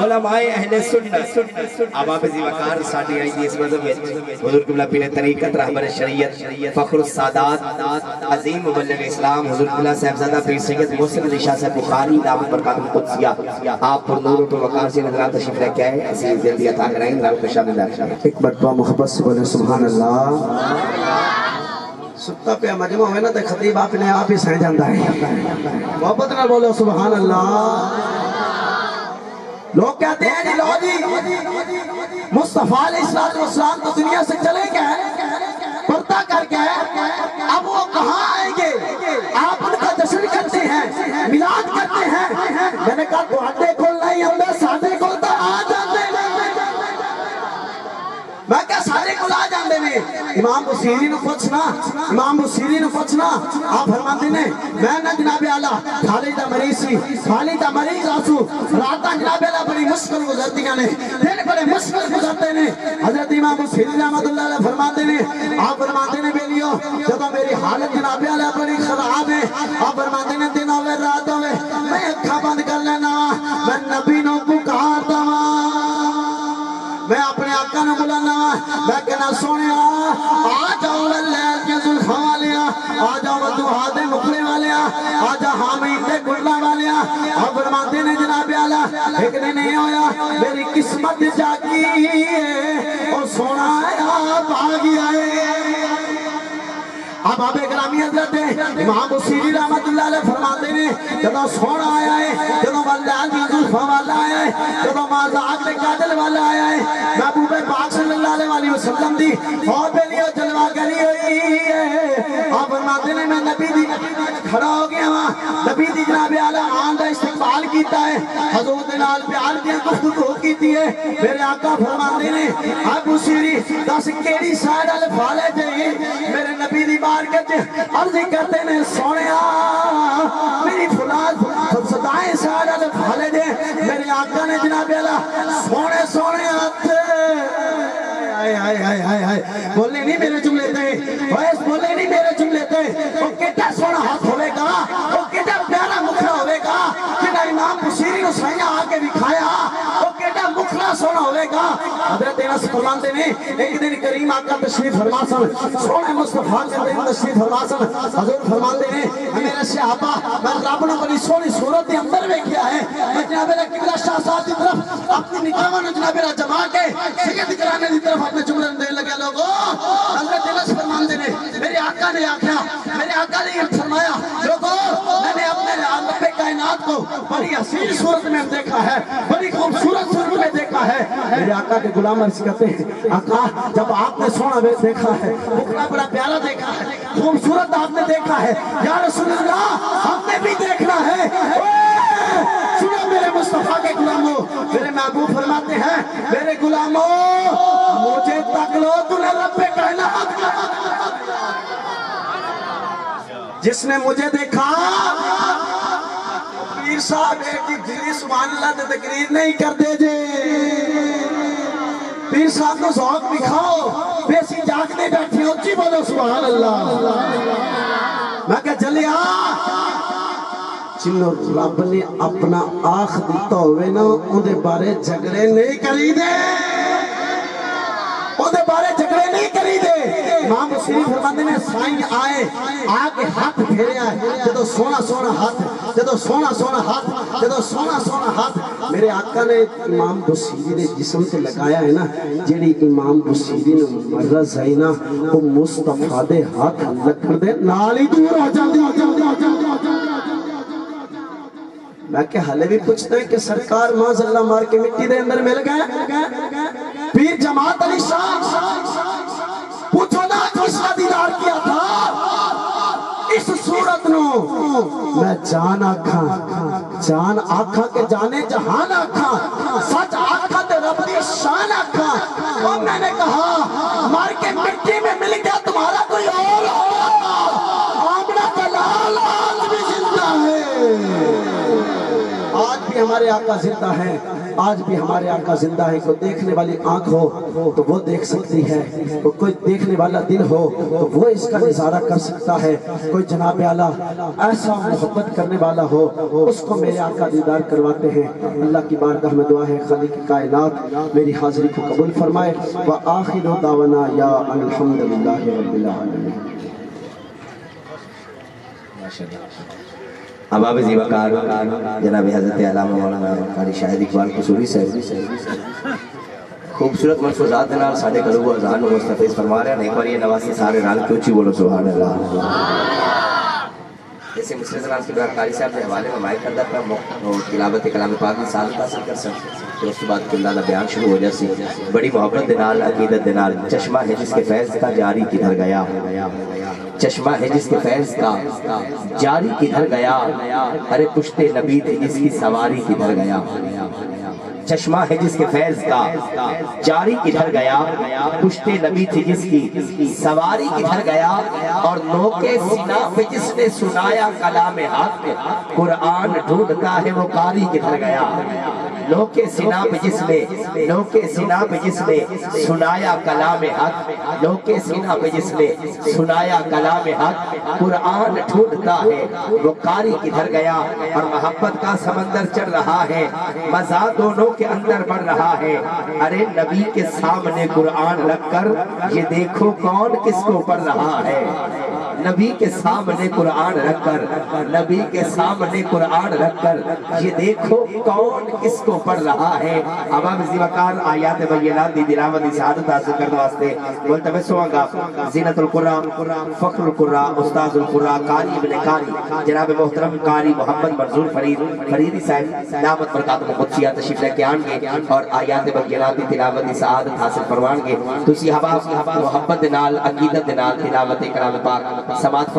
علماء اہل سنت عوام ذی وقار ساڈی آئی اس مذہب میں حضور قبلہ پیر طریقت رہبر شریعت فخر السادات عظیم مبلغ اسلام حضور قبلہ صاحبزادہ پیر سید محسن علی شاہ صاحب بخاری دامت برکات القدسیہ آپ پر نور و وقار سے نظرات تشریف رہ کے آئے اسی زندگی عطا کرائیں نام کو شامل دار ایک مرتبہ محبت سے بولے سبحان اللہ ستا پہ مجمع ہوئے نا تے خطیب آپ نے آپ ہی سہ جاندہ ہے محبت نہ بولو سبحان اللہ لوگ کہتے ہیں جی لو جی مصطفیٰ علیہ السلام تو دنیا سے چلے گئے پردہ کر گئے اب وہ کہاں آئیں گے آپ ان کا جشن کرتے ہیں میلاد کرتے ہیں میں نے کہا تو ہٹے کھول نہیں ہم نے سادے کھولتا آ جاتے میں کہا سارے کو لا جاندے نے امام بصیری نو پوچھنا آپ فرماندے نے میں نہ جناب اعلیٰ خالد دا مریض سی خالد دا مریض آسو راتاں جناب اعلیٰ بڑی مشکل گزرتیاں نے دن بڑے مشکل گزرتے نے حضرت امام بصیری رحمۃ اللہ علیہ فرماندے نے آپ فرماندے نے بیلیو جب میری حالت جناب اعلیٰ بڑی خراب ہے آپ فرماندے نے دن ہوئے رات ہوئے میں اکھاں بند کر لینا میں نبی نو پکارتا میں اپنے آقا نو بلانا میں کہنا سونے آ جاؤ لیل کے زلفاں والیا آ جاؤ ودوہا دے مکھڑے والیا آ جا حامد دے گلہ والیا آپ فرماتے نے جناب اعلیٰ ایک دن نہیں ہویا میری قسمت جاگی اور سونا آیا باغی آئے اب آپ اکرامی حضرت امام بصیری رحمت اللہ علیہ فرماتے ہیں جدو سونا آیا ہے جدو واللہ دی زلفہ والا آیا ہے جدو مازاق دے قادل والا آیا ہے محبوب پاک صلی اللہ علیہ وسلم دی اور بیلیو جلوہ کری ہوئی ہے آپ فرماتے ہیں میں نبی دی کھڑا ہو گیا وہاں نبی دی جناب اعلیٰ آن دا استقبال کیتا ہے حضور نال پیار دیا گفتگو کیتی ہے میرے آقا فرماتے ہیں آپ بصیری دس کیڑی سائڈ والے پھالے جائیں میرے نبی دی بارگت عرضی کرتے ہیں سونے میری فلاد صدائیں سائڈ والے پھالے جائیں میرے آقا نے جناب اعلیٰ سونے آتے بولنے نہیں میرے جملے تھے بولنے نہیں میرے جملے تھے وہ کتنا سونا ہاتھ ہوئے گا وہ کتنا پیارا مکھرا ہوئے گا کتنا امام بصیری نے سائیاں آکے دکھایا وہ کتنا مکھرا سونا ہوئے گا حضرت انس فرماتے نے ایک دن کریم آقا تشریف فرما سن سونے مصطفیٰ کے دن تشریف فرما سن حضور فرماتے نے میرے صحابہ میں رب نے بڑی سونی صورت کے اندر میں کیا ہے میں جناب قبلہ شاہ صاحب کی طرف اپنی نکاحوں نے جناب جما کے سید کرانے کی طرف اپنے جملے دے لگے لوگوں حضرت انس فرماتے نے میرے آقا نے آکھا میرے آقا نے فرمایا لوگوں میں نے اپنے رب کائنات کو بڑی حسین صورت میں دیکھا ہے بڑی خوبصورت صورت میں دیکھا ہے میرے آقا کے غلام عرض کرتے ہیں آقا جب آپ نے سونا دیکھا ہے مکھڑا بڑا پیارا دیکھا ہے خوبصورت آپ نے دیکھا ہے یا رسول اللہ ہم نے بھی دیکھنا ہے سنو میرے مصطفیٰ کے غلاموں میرے محبوب فرماتے ہیں میرے غلاموں مجھے تک لو تُنہیں رب کائنات جس نے مجھے دیکھا پیر صاحب ایک دلی سبحان اللہ دے تقریر نہیں کر دے جے پیر صاحب کو ذوق دکھاؤ بیسی جاگنے بیٹھے ہو جی بولو سبحان اللہ میں کہا چلیا جنہوں رب نے اپنا آخ دیتا ہوئے نا اندھے بارے جھگڑے نہیں کری دے اندھے بارے جھگڑے نہیں کری دے امام بصیری فرماتے نے سائیں آئے آگے ہاتھ پھیرے آئے جدو سونا سونا ہاتھ جدو سونا سونا ہاتھ جدو سونا سونا ہاتھ میرے آقا نے امام بصیری نے جسم سے لگایا ہے نا جیڑی امام بصیری نے مرض ہے نا وہ مصطفیٰ دے ہاتھ لکھر دے نالی دور ہو جاندی میں کہ حالے بھی پوچھتے ہیں کہ سرکار معاذ اللہ مار کے مٹی دے اندر مل گئے پیر جماعت علی شاہ پوچھو نا کس کا دیدار کیا تھا اس صورت نو میں جان آکھا کہ جانے جہان آکھا سچ آکھا تے رب دی شان آکھا اور میں نے کہا مار کے مٹی میں مل گیا تمہارا کوئی اور آمنہ کا لال آج بھی زندہ ہے آج بھی ہمارے آقا زندہ ہے آج بھی ہمارے آقا زندہ ہے کوئی دیکھنے والی آنکھ ہو تو وہ دیکھ سکتی ہے کوئی دیکھنے والا دل ہو تو وہ اس کا نظارہ کر سکتا ہے کوئی جناب اعلیٰ ایسا محبت کرنے والا ہو اس کو میرے آقا دیدار کرواتے ہیں اللہ کی بارگاہ میں دعا ہے خالق کائنات میری حاضری کو قبول فرمائے وآخر دعوانا یا الحمدللہ رب العالمین اباب زیبکار جناب حضرت علامہ مولانا قاری شاہد اقبال قصوری صاحب خوبصورت ملفوظات نال ساڑھے قلوب و اذہان و مستفیض فرما رہے ہیں ایک بار یہ نواسی سارے رال کی اچھی بولو سبحان اللہ جیسے مسلم نام کی قاری صاحب کے حوالے میں مائک کردہ پر تلاوت کلام پاک میں سال حاصل کر سکتے تو اس کے بعد کلہ دا بیان شروع ہو جاسی بڑی محبت دنال عقیدت دنال چشمہ ہے جس کے فیض کا جاری کدھر گیا چشمہ ہے جس کے فیض کا جاری کدھر گیا ارے پشتے نبی تھے جس کی سواری کدھر گیا چشمہ ہے جس کے فیض کا جاری کدھر گیا، پشت نبی تھی جس کی سواری کدھر گیا، اور نوکے سینہ پہ جس نے سنایا کلام حق، قرآن ڈھونڈتا ہے وہ قاری کدھر گیا۔ نوکے سینہ پہ جس نے سنایا کلام حق، نوکے سینہ پہ جس نے سنایا کلام حق، قرآن ڈھونڈتا ہے وہ قاری کدھر گیا۔ اور محبت کا سمندر چڑھ رہا ہے، مزہ دونوں کے اندر بڑھ رہا ہے۔ ارے نبی کے سامنے قرآن رکھ کر یہ دیکھو کون کس کو پڑھ رہا ہے۔ نبی کے سامنے قرآن رکھ کر، نبی کے سامنے قرآن رکھ کر یہ دیکھو کون کس کو پڑھ رہا ہے۔ اب آپ اسی وقار آیات بینات دی دلاوت سعادت حاصل کرنے واسطے ملتمس ہوں گا زینت القرآن، فخر القرآن، استاذ القرآن، قاری ابن قاری جناب محترم قاری محمد منظور فریدی صاحب دامت برکاتہ قدسیہ تشریف لے کے آن گے اور آیات بینات دی تلاوت سعادت حاصل کروان گے۔ تسی حباب محبت نال عقیدت نال تلاوت کلام پاک سماعت